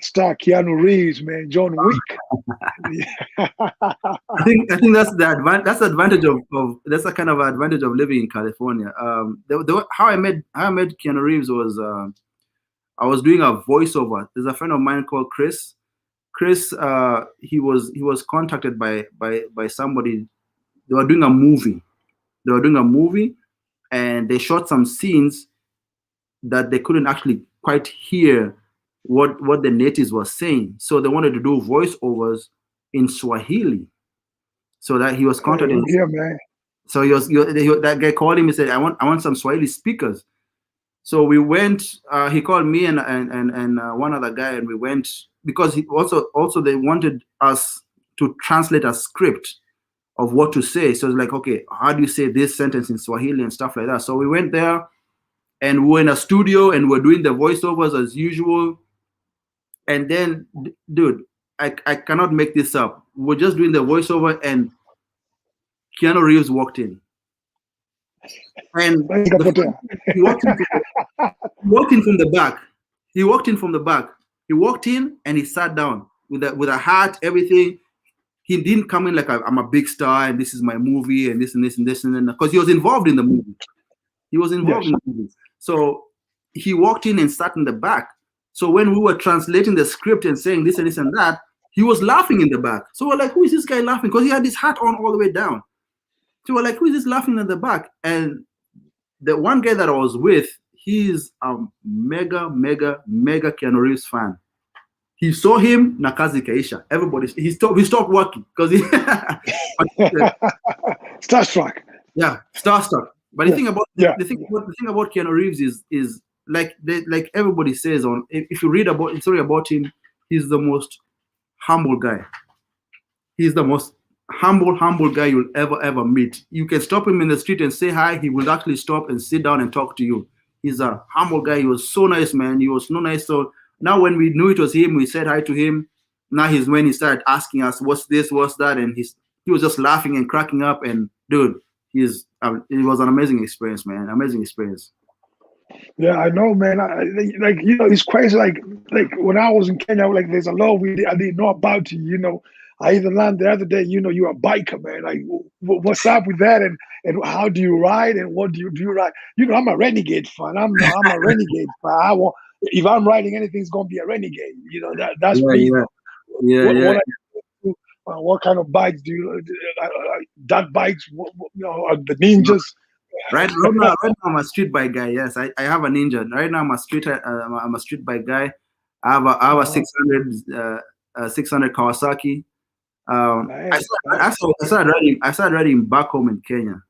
star Keanu Reeves, man, John Wick. Yeah. I think that's the advantage of that's the kind of advantage of living in California. How I met Keanu Reeves was, I was doing a voiceover. There's a friend of mine called Chris. Chris, he was contacted by somebody. They were doing a movie. They were doing a movie, and they shot some scenes that they couldn't actually quite hear what the natives were saying. So they wanted to do voiceovers in Swahili. So that he was Hey, contacting. look here, man. So that guy called him and said, I want some Swahili speakers. So we went. He called me and one other guy, and we went, because he also they wanted us to translate a script of what to say. So it's like, okay, how do you say this sentence in Swahili and stuff like that? So we went there, and we were in a studio, and we're doing the voiceovers as usual. And then, dude, I cannot make this up. We're just doing the voiceover, and Keanu Reeves walked in. And Let's go the put funny that. thing, he walked in from the back. He walked in from the back. He walked in and he sat down with a hat, everything. He didn't come in like, I'm a big star and this is my movie and this and this and this and then, because he was involved in the movie. He was involved Yes. in the movie. So he walked in and sat in the back. So when we were translating the script and saying this and this and that, he was laughing in the back. So we're like, who is this guy laughing? Because he had his hat on all the way down. So we're like, who is this laughing in the back? And the one guy that I was with, he's a mega, mega, mega Keanu Reeves fan. He saw him, Nakazi Kaisha. Everybody, we stopped working because he, Starstruck. yeah, starstruck. But the Yeah, thing about yeah, the thing about Keanu Reeves is like everybody says, on if you read about the story about him, he's the most humble guy. He's the most humble guy you'll ever meet. You can stop him in the street and say hi. He will actually stop and sit down and talk to you. He's a humble guy. He was so nice, man. He was so nice. So now when we knew it was him, we said hi to him. Now he's when he started asking us, "What's this? What's that?" And he was just laughing and cracking up. And dude, it was an amazing experience, man. Amazing experience. yeah. I know, man. Like it's crazy. Like when I was in Kenya, like there's a law I didn't know about you. I even learned the other day. You're a biker, man. Like, what's up with that? And how do you ride? And what do you ride? I'm a renegade fan. I'm a renegade fan. If I'm riding anything, it's gonna be a renegade. That's Yeah, me. yeah, yeah, What yeah. what what kind of bikes do you? Dirt bikes? The ninjas. Right now, I'm a street bike guy. Yes, I have a ninja. Right now, I'm a street bike guy. I have a Uh, 600 Kawasaki. I nice, started, nice. actually, I started riding back home in Kenya,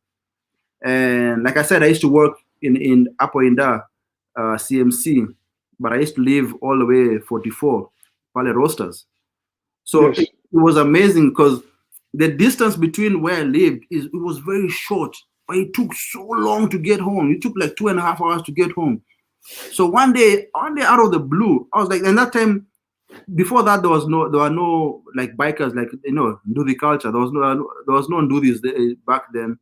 and like I said, I used to work in Apo Inda, CMC, but I used to live all the way 44, Pale Roasters. So Yes. it was amazing because the distance between where I lived it was very short, but it took so long to get home. It took like 2.5 hours to get home. So one day out of the blue, I was like, and that time before that there were no like bikers like Ndudi culture. There was no Ndudis back then.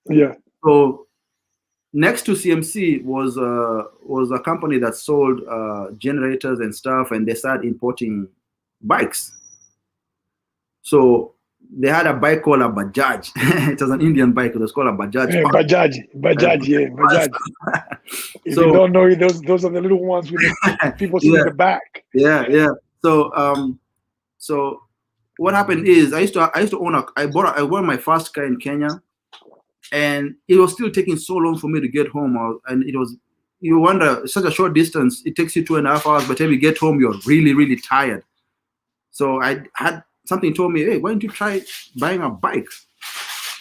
Yeah. So next to CMC was a company that sold generators and stuff, and they started importing bikes. So they had a bike called a Bajaj. It was an Indian bike. It was called a Bajaj. Bajaj, Bajaj, yeah, Bajaj. If you So don't know it, those are the little ones with the people sitting yeah, in the back. yeah. So what happened is I used to own I bought my first car in Kenya, and it was still taking so long for me to get home. And it was, you wonder, such a short distance, it takes you 2.5 hours. By the time you get home, you're really, really tired. So I had something told me, hey, why don't you try buying a bike?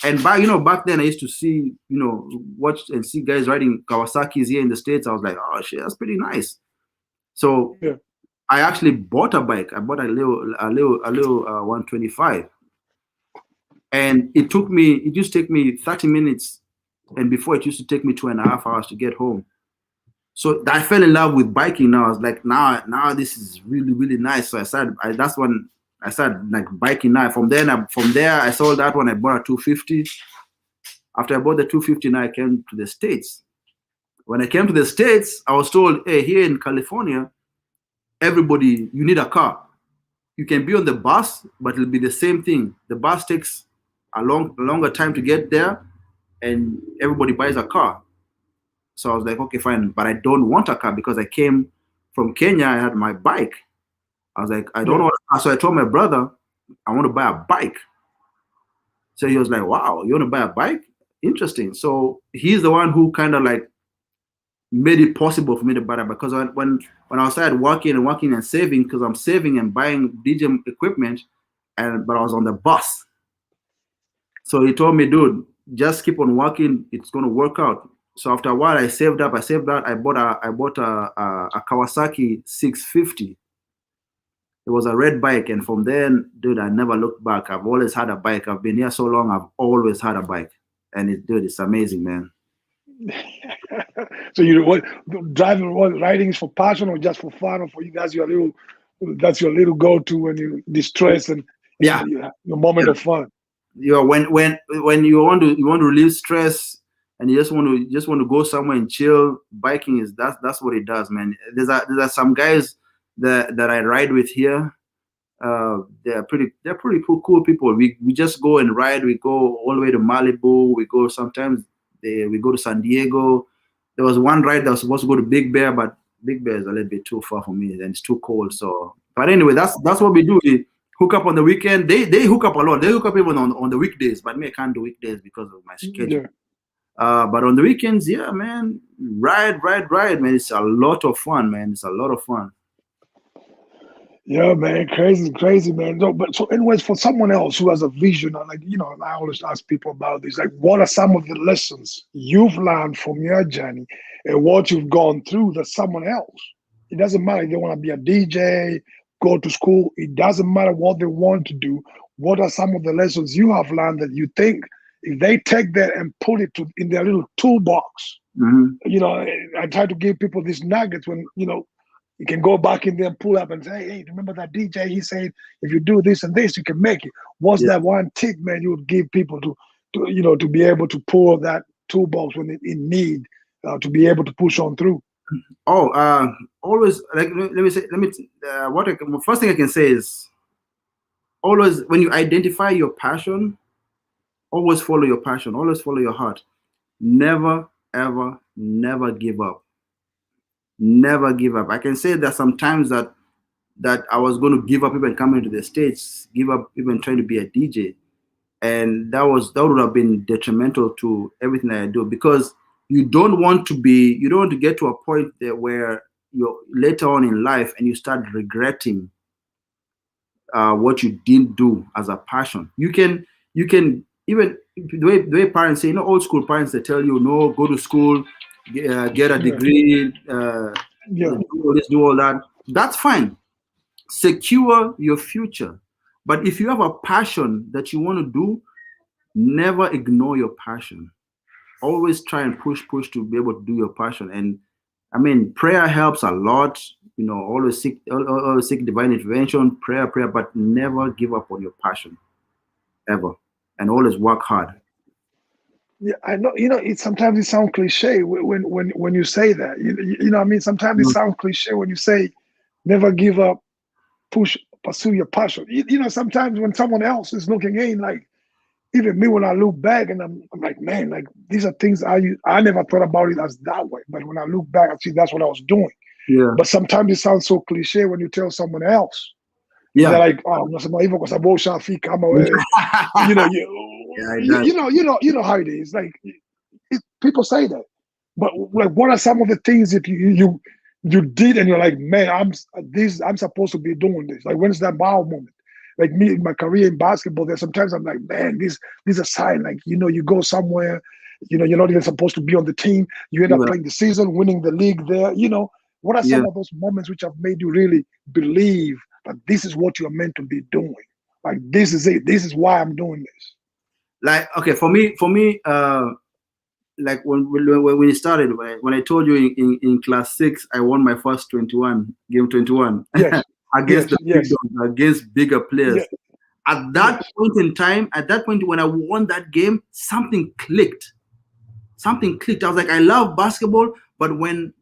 And back then I used to see, watch and see guys riding Kawasaki's here in the States. I was like, oh shit, that's pretty nice. So Yeah. I actually bought a bike. I bought a little 125, and it used to take me 30 minutes, and before it used to take me 2.5 hours to get home. So I fell in love with biking. Now I was like, now this is really, really nice. So that's when I started like biking. Now from there I sold that one. I bought a 250. After I bought the 250, now I came to the States. When I came to the States, I was told, hey, here in California, everybody, you need a car. You can be on the bus, but it'll be the same thing. The bus takes a longer time to get there, and everybody buys a car. So I was like, okay, fine, but I don't want a car because I came from Kenya. I had my bike. I was like, I don't know. So I told my brother, I want to buy a bike. So he was like, wow, you want to buy a bike? Interesting. So he's the one who kind of like made it possible for me to buy that, because when I started working and saving, because I'm saving and buying DJ equipment, but I was on the bus. So he told me, dude, just keep on working. It's going to work out. So after a while, I saved up. I bought a Kawasaki 650. It was a red bike, and from then, dude, I never looked back. I've always had a bike. I've been here so long. I've always had a bike, and it's amazing, man. So riding is for passion or just for fun, or for you? That's your little go-to when you distress and yeah, your moment of fun. When you want to relieve stress and you just want to go somewhere and chill, biking that's what it does, man. There's some guys that I ride with here. They're pretty cool people. We just go and ride. We go all the way to Malibu. We go sometimes. We go to San Diego. There was one ride that was supposed to go to Big Bear, but Big Bear is a little bit too far for me and it's too cold. So, but anyway, that's what we do. We hook up on the weekend. They hook up a lot. They hook up even on the weekdays, but me, I can't do weekdays because of my schedule. Yeah. But on the weekends, yeah, man, ride, man. It's a lot of fun, man. It's a lot of fun. Yeah, man, crazy, man. So anyways, for someone else who has a vision, like I always ask people about this. Like, what are some of the lessons you've learned from your journey and what you've gone through that someone else? It doesn't matter if they want to be a DJ, go to school. It doesn't matter what they want to do. What are some of the lessons you have learned that you think if they take that and put it in their little toolbox? Mm-hmm. I try to give people these nuggets when you can go back in there and pull up and say, hey, remember that DJ? He said, if you do this and this, you can make it. What's that one tip, man, you would give people to be able to pull that toolbox when in need, to be able to push on through? Oh, always, like, first thing I can say is always, when you identify your passion, always follow your passion, always follow your heart. Never, ever, never give up. Never give up. I can say that sometimes that I was going to give up even coming to the States, give up even trying to be a DJ. And that would have been detrimental to everything that I do, because you don't want to get to a point there where you're later on in life and you start regretting what you didn't do as a passion. You can even the way parents say, old school parents, they tell you, no, go to school, get a degree, do all that. That's fine. Secure your future. But if you have a passion that you want to do, never ignore your passion. Always try and push to be able to do your passion. And I mean, prayer helps a lot. Always seek divine intervention, prayer, but never give up on your passion, ever, and always work hard. Yeah, I know. Sometimes it sounds cliche when you say that. I mean, sometimes it sounds cliche when you say, "Never give up, pursue your passion." Sometimes when someone else is looking in, like even me, when I look back and I'm like, man, like these are things I never thought about it as that way. But when I look back, I see that's what I was doing. Yeah. But sometimes it sounds so cliche when you tell someone else. Yeah. They're like, oh, Yeah, it does. you know how it is. Like people say that, but like, what are some of the things that you did and you're like, man, I'm supposed to be doing this. Like, when's that wow moment? Like me in my career in basketball, there's sometimes I'm like, man, this a sign. Like, you go somewhere, you're not even supposed to be on the team. You end up Yeah, playing the season, winning the league there. What are yeah. some of those moments which have made you really believe that this is what you're meant to be doing? Like, this is it. This is why I'm doing this. Like, okay, for me, like when it started, when I told you in class 6, I won my first 21 Yes, against yes, the big yes, dogs, against bigger players. yes, At that yes, point in time, at that point when I won that game, something clicked. Something clicked. I was like, I love basketball, but when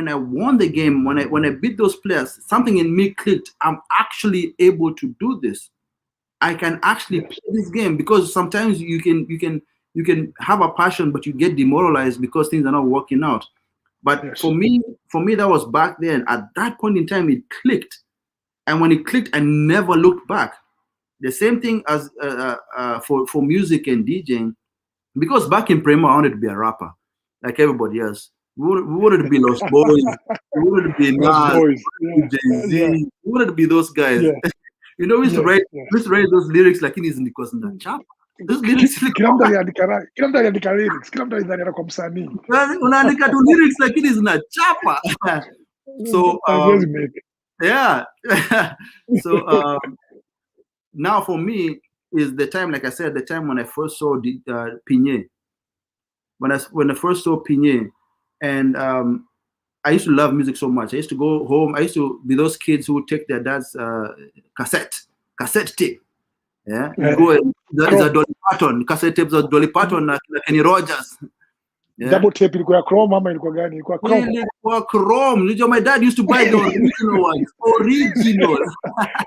I won the game, when I beat those players, something in me clicked. I'm actually able to do this. I can actually yes, play this game, because sometimes you can have a passion, but you get demoralized because things are not working out. But yes, for me, that was back then. At that point in time, it clicked, and when it clicked, I never looked back. The same thing as for music and DJing, because back in Prima, I wanted to be a rapper, like everybody else. We wanted to be Lost Boys. We wanted to be Lost Nas. boys. We wanted Yeah, to be yeah, Jay-Z. We wanted to be those guys. yeah, We used to yes, write, yes. we used to write those lyrics like in his because in the chap. Those lyrics Kila mtu aliandika lyrics, kila mtu alidhani kwa msanii. unaandika tu lyrics lakini zinachapa. So Haziwezi make. yeah. So now for me is the time, like I said, the time when I first saw the Pinye. When I first saw Pinye, and I used to love music so much. I used to go home. I used to be those kids who would take their dad's cassette tape. Yeah, you go and that is a Chrome. Dolly Parton cassette tapes of Dolly Parton, like Kenny Rogers. Yeah, Double tape ilikuwa ya Chrome ama ilikuwa gani? Ilikuwa Chrome. ilikuwa Chrome. Unajua, my dad used to buy the original ones. Original.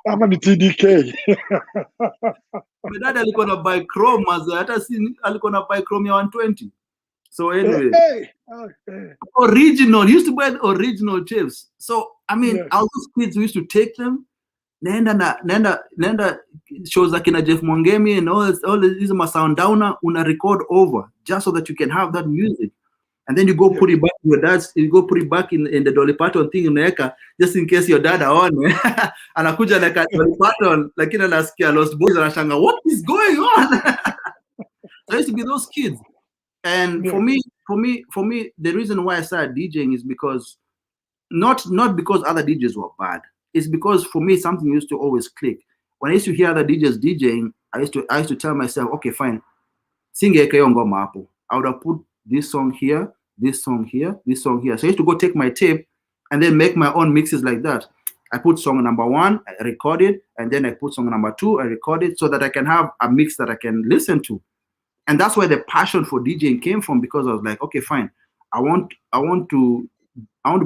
Ama ni TDK. My dad alikuwa na buy Chrome, hata si alikuwa na buy Chrome ya 120. So anyway, Hey. Oh, hey. original. He used to buy the original tapes. So I mean, Yes. all those kids who used to take them. Naenda shows like in Jeff Mwangemi and all these sound downer una record over just so that you can have that music, and then you go put it back in your dad's. You go put it back in the Dolly Parton thing unaweka just in case your dad aone anakuja like a Dolly Parton lakini anasikia Lost Boys anashanga what is going on. I used to be those kids, and for me the reason why I started DJing is because not because other DJs were bad. It's because for me something used to always click. When I used to hear other DJs DJing, I used to tell myself, okay, fine, sing ngoma hapo. I would have put this song here, this song here, this song here. So I used to go take my tape and then make my own mixes like that. I put song number 1, I record it, and then I put song number 2, I record it, so that I can have a mix that I can listen to. And that's where the passion for DJing came from, because I was like, okay, fine, I want to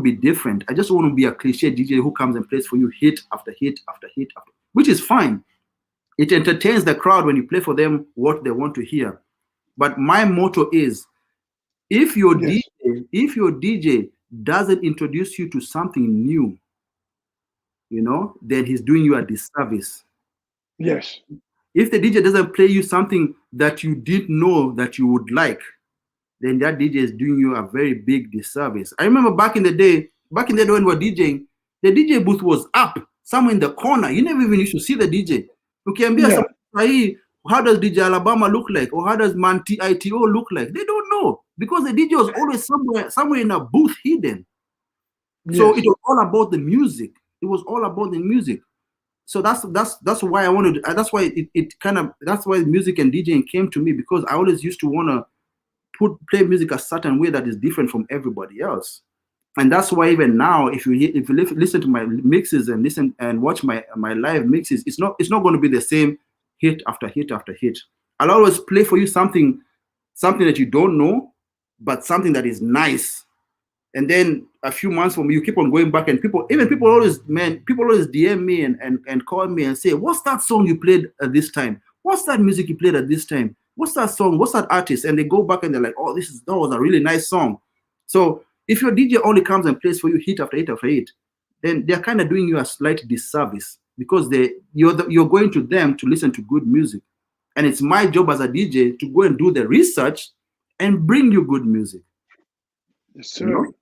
be different. I just want to be a cliche DJ who comes and plays for you hit after hit after hit, which is fine. It entertains the crowd when you play for them what they want to hear. But my motto is, if your DJ doesn't introduce you to something new, then he's doing you a disservice. Yes. If the DJ doesn't play you something that you didn't know that you would like, then that DJ is doing you a very big disservice. I remember back in the day when we were DJing, the DJ booth was up somewhere in the corner. You never even used to see the DJ. Okay, how does DJ Alabama look like? Or how does Man TITO look like? They don't know, because the DJ was always somewhere in a booth hidden. Yes. So it was all about the music. It was all about the music. So that's why I wanted. That's why that's why music and DJing came to me, because I always used to want to play music a certain way that is different from everybody else. And that's why even now, if you listen to my mixes and listen and watch my live mixes, it's not going to be the same hit after hit after hit. I'll always play for you something that you don't know, but something that is nice. And then a few months from you keep on going back, and people always DM me and call me and say, what's that song you played at this time? What's that music you played at this time? What's that song? What's that artist? And they go back and they're like, oh, that was a really nice song. So if your DJ only comes and plays for you hit after hit after hit, then they're kind of doing you a slight disservice, because you're going to them to listen to good music. And it's my job as a DJ to go and do the research and bring you good music. Yes, You sir. know?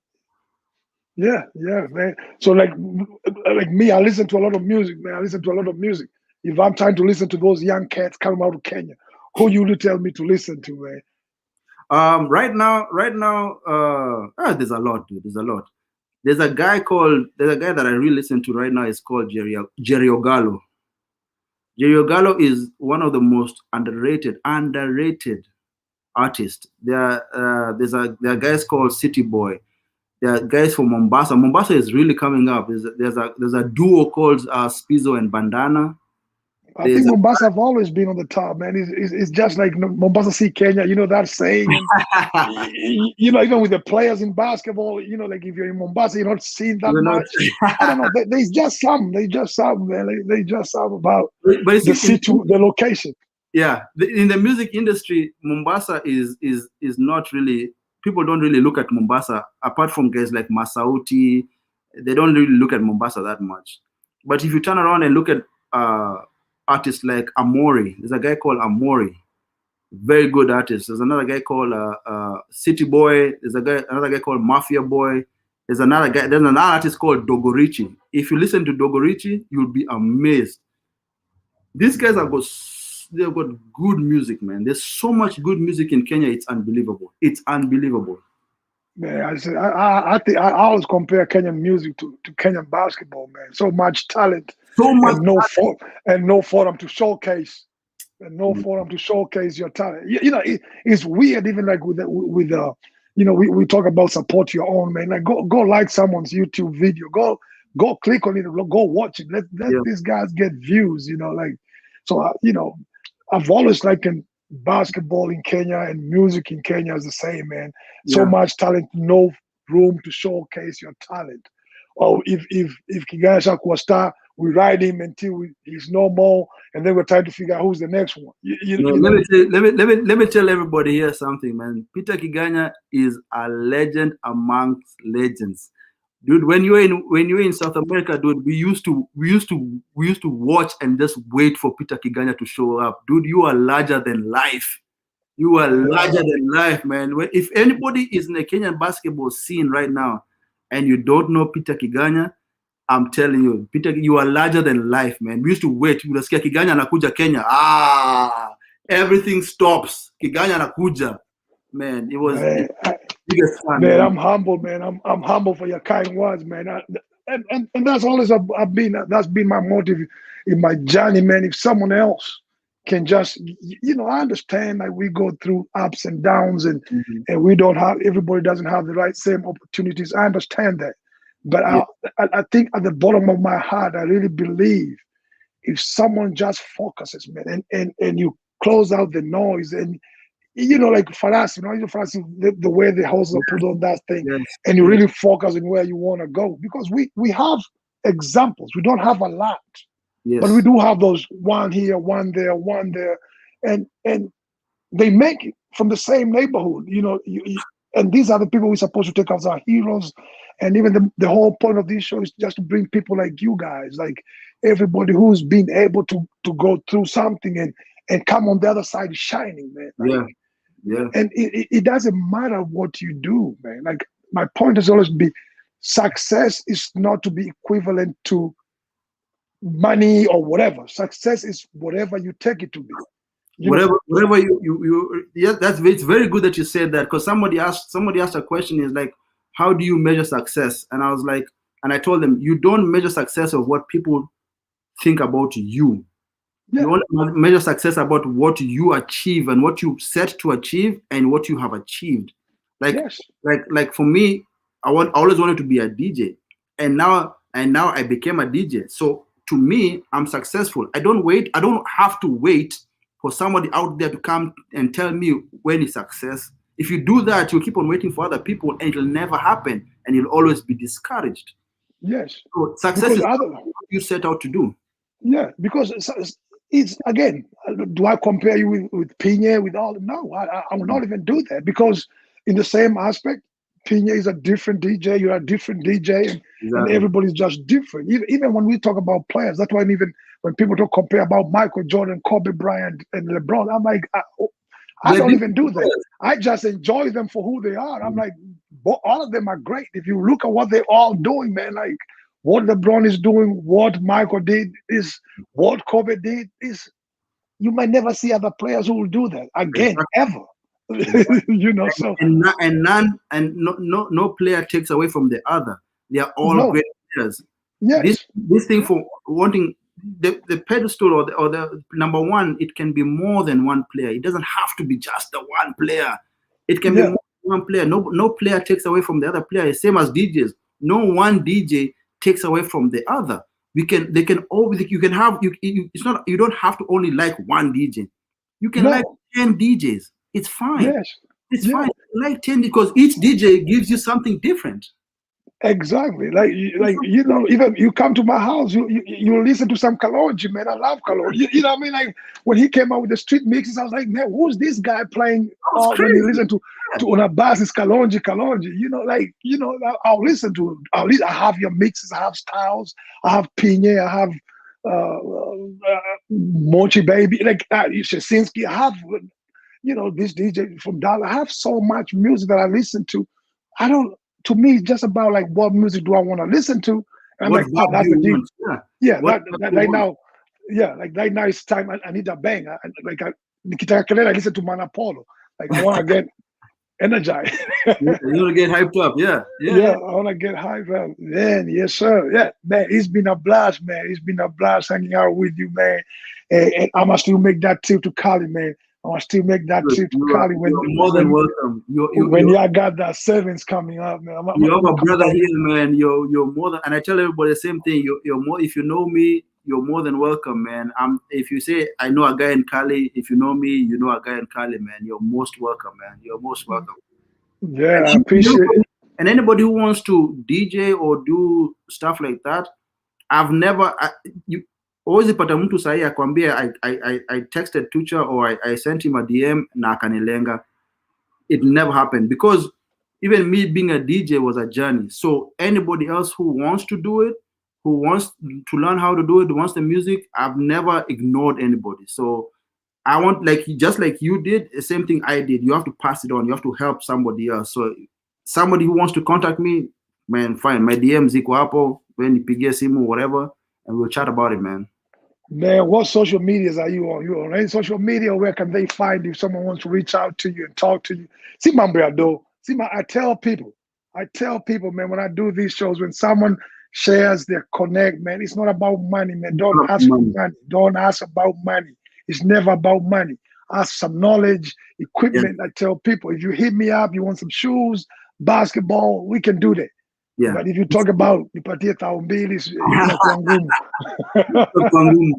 Yeah, yeah, man. So like me, I listen to a lot of music, man. I listen to a lot of music. If I'm trying to listen to those young cats coming out of Kenya, who you tell me to listen to, man? Right now, there's a lot, dude. There's a lot. There's a guy that I really listen to right now. It's called Jerry Ogallo. Jerry Ogallo is one of the most underrated artists. There are guys called City Boy. There are guys from Mombasa. Mombasa is really coming up. There's a duo called Spizzo and Bandana. I think There's Mombasa have always been on the top, man. It's just like Mombasa see Kenya, you know that saying, and even with the players in basketball, like if you're in Mombasa, you're not seeing that You're not, much. I don't know. There's just something. They just something, man. They just something about but you the see, the location. yeah, in the music industry, Mombasa is not really, people don't really look at Mombasa apart from guys like Masauti. They don't really look at Mombasa that much. But if you turn around and look at artists like Amori, there's a guy called Amori, very good artist. There's another guy called City Boy. Another guy called Mafia Boy. There's another artist called Dogorichi. If you listen to Dogorichi, you'll be amazed. These guys they've got good music, man. There's so much good music in Kenya. It's unbelievable. It's unbelievable. Man, I think I always compare Kenyan music to Kenyan basketball, man. So much talent So much. and no forum to showcase and no forum to showcase your talent. It's weird, even like we talk about support your own, man. Like go like someone's YouTube video, go click on it, go watch it. Let Yeah, these guys get views, like so. I've always liked basketball in Kenya and music in Kenya is the same, man. So yeah. much talent, no room to showcase your talent. Or if Kigaya was star, we ride him until he's no more, and then we're trying to figure out who's the next one. Let me tell everybody here something, man. Peter Kiganya is a legend amongst legends, dude. When you're in South America, dude, we used to watch and just wait for Peter Kiganya to show up, dude. You are larger than life. You are larger than life, man. If anybody is in the Kenyan basketball scene right now, and you don't know Peter Kiganya, I'm telling you, Peter, you are larger than life, man. We used to wait. Unasikia Kiganya anakuja Kenya. Everything stops. Kiganya anakuja. Man, it was Man, biggest fun, man, man. I'm humble, man. I'm humble for your kind words, man. And that's always that's been my motive in my journey, man. If someone else can just, I understand that we go through ups and downs, and Mhm. and we don't have everybody doesn't have the right same opportunities. I understand that, but Yeah, I think at the bottom of my heart, I really believe if someone just focuses, man, and you close out the noise and like Faras, Faras, the way the hustler put on that thing, yes, and you yes, really focus on where you want to go. Because we have examples. We don't have a lot, but we yes, do have those one here, one there, and they make it from the same neighborhood. And these are the people we're supposed to take as our heroes. And even the whole point of this show is just to bring people like you guys, like everybody who's been able to go through something and come on the other side shining, man. Like, yeah, yeah. and it doesn't matter what you do, man. Like my point has always been, success is not to be equivalent to money or whatever. Success is whatever you take it to be. Whatever yeah, it's very good that you said that, because somebody asked a question, is like, how do you measure success? And I told them, you don't measure success of what people think about you. Yeah. You want to measure success about what you achieve and what you set to achieve and what you have achieved. Like Yes. like for me, I always wanted to be a DJ, and now I became a DJ. So to me, I'm successful. I don't have to wait for somebody out there to come and tell me when it's success. If you do that, you'll keep on waiting for other people and it'll never happen, and you'll always be discouraged. Yes. So success Because is what you set out to do. yeah, because it's again, do I compare you with Pina with all? No, I will not even do that, because in the same aspect, Pina is a different DJ. You're a different DJ, and Exactly. everybody's just different. Even when we talk about players, that's why even when people don't compare about Michael Jordan, Kobe Bryant, and LeBron, I'm like, I They're don't even different do that. players. I just enjoy them for who they are. I'm like, all of them are great. If you look at what they're all doing, man, like what LeBron is doing, what Michael did is what Kobe did is. You might never see other players who will do that again Exactly. ever. Exactly. You know, so And no player takes away from the other. They are all no, great players. This yes, this thing for wanting the pedestal or the number one, it can be more than one player. It doesn't have to be just the one player. It can be yeah, more than one player. No player takes away from the other player. Same as DJs. No one DJ takes away from the other. They can always you can have it's not you don't have to only like one DJ. You can like no, 10 DJs. It's fine. yes, It's yeah. fine. You like 10 because each DJ gives you something different. Exactly. Like even you come to my house, you listen to some Kalonji, man. I love Kalonji. You know what I mean? Like when he came out with the street mixes, I was like, man, who's this guy playing? That was When you crazy. listen to Yeah. on a bass, it's Kalonji. I'll listen to. I have your mixes. I have styles. I have Pinye. I have Mochi Baby. Like Shasinski. I have this DJ from Dallas. I have so much music that I listen to. I don't. To me, it's just about like what music do I want to listen to, and I'm What like, oh, vibe do that's the you deal. want? Yeah. Yeah, What that, vibe that do you right want? now, yeah, like right now it's time. I need a bang. Nikita Kelele, I listen to Manapolo. Like I want to get energized. Yeah, you want to get hyped up. Yeah. Yeah. Yeah, Yeah. I want to get hyped up. Man, yes, sir. Yeah, man, it's been a blast, man. It's been a blast hanging out with you, man. And I must still make that trip to Cali, man. I must still make that Good. trip to Cali You're more than welcome. when y'all got that sevens coming up, man. I'm You're gonna my come brother down. here, man. You're more than, and I tell everybody the same thing. You're more. If you know me, you're more than welcome, man. If you say I know a guy in Cali, if you know me, you know a guy in Cali, man. You're most welcome, man. You're most welcome. And Yeah, I appreciate it. anybody, and anybody who wants to DJ or do stuff like that, I've never. You always pata mtu sahi akwambia I texted Tucha or I sent him a DM na akanilenga. It never happened because even me being a DJ was a journey. So anybody else who wants to do it, who wants to learn how to do it, who wants the music, I've never ignored anybody. So I want like just like you did, the same thing I did. You have to pass it on. You have to help somebody else. So somebody who wants to contact me, man, fine. My DM ziko hapo, when nipigie simu, whatever, and we'll chat about it, man. Man, what social medias are you on? You on any social media? Where can they find you if someone wants to reach out to you and talk to you? See, my brother, I tell people, man, when I do these shows, when someone shares their connect, man, it's not about money, man. Don't ask for Money. money. Don't ask about money. It's never about money. Ask some knowledge, Yeah, equipment. I tell people, if you hit me up, you want some shoes, basketball, we can do that. yeah. But if you talk about nipatie tao mbili, inakuwa ngumu.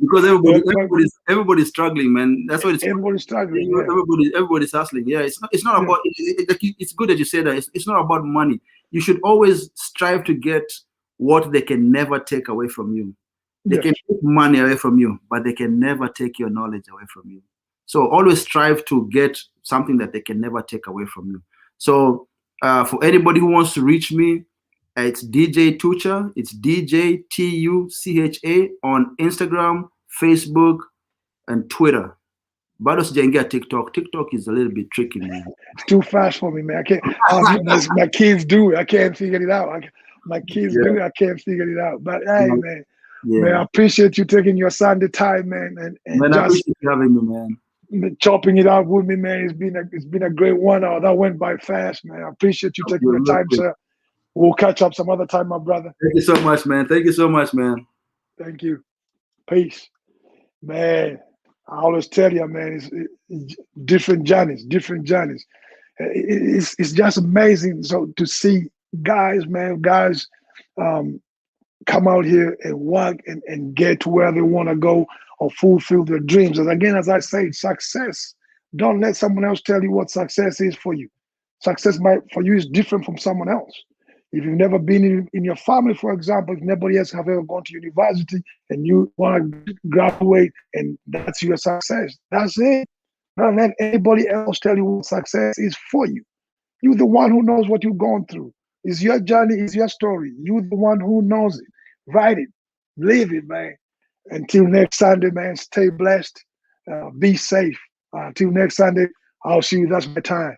Because Inakuwa everybody's struggling, man. That's what it's. everybody's struggling. Yeah, Everybody's hustling. Yeah, it's not yeah, about. It's good that you say that. It's not about money. You should always strive to get what they can never take away from you. They yes, can take money away from you, but they can never take your knowledge away from you. So always strive to get something that they can never take away from you. So for anybody who wants to reach me, it's DJ Tucha. It's DJ Tucha on Instagram, Facebook, and Twitter. Bado sijaingia TikTok. TikTok is a little bit tricky, man. it's too fast for me, man. I can't. My kids do it. I can't figure it out. My kids Yeah, do it. I can't figure it out. But hey, yeah, man, yeah. I appreciate you taking your Sunday time, man, and Man, I just appreciate you having me, man. chopping it out with me, man. It's been a great 1 hour. That went by fast, man. I appreciate you taking You're your real time, quick. sir. We'll catch up some other time, my brother. Thank you so much, man. Thank you so much, man. Thank you. Peace, man. I always tell you, man, it's different journeys, different journeys. It's just amazing. So to see guys um, come out here and work and get to where they want to go or fulfill their dreams. And again, as I say, success. Don't let someone else tell you what success is for you. Success for you is different from someone else. If you've never been in your family, for example, if nobody else have ever gone to university and you want to graduate and that's your success, that's it. Don't let anybody else tell you what success is for you. You're the one who knows what you're going through. It's your journey, it's your story. You're the one who knows it. Write it, live it, man. Until next Sunday, man, stay blessed, be safe. Until next Sunday, I'll see you. That's my time.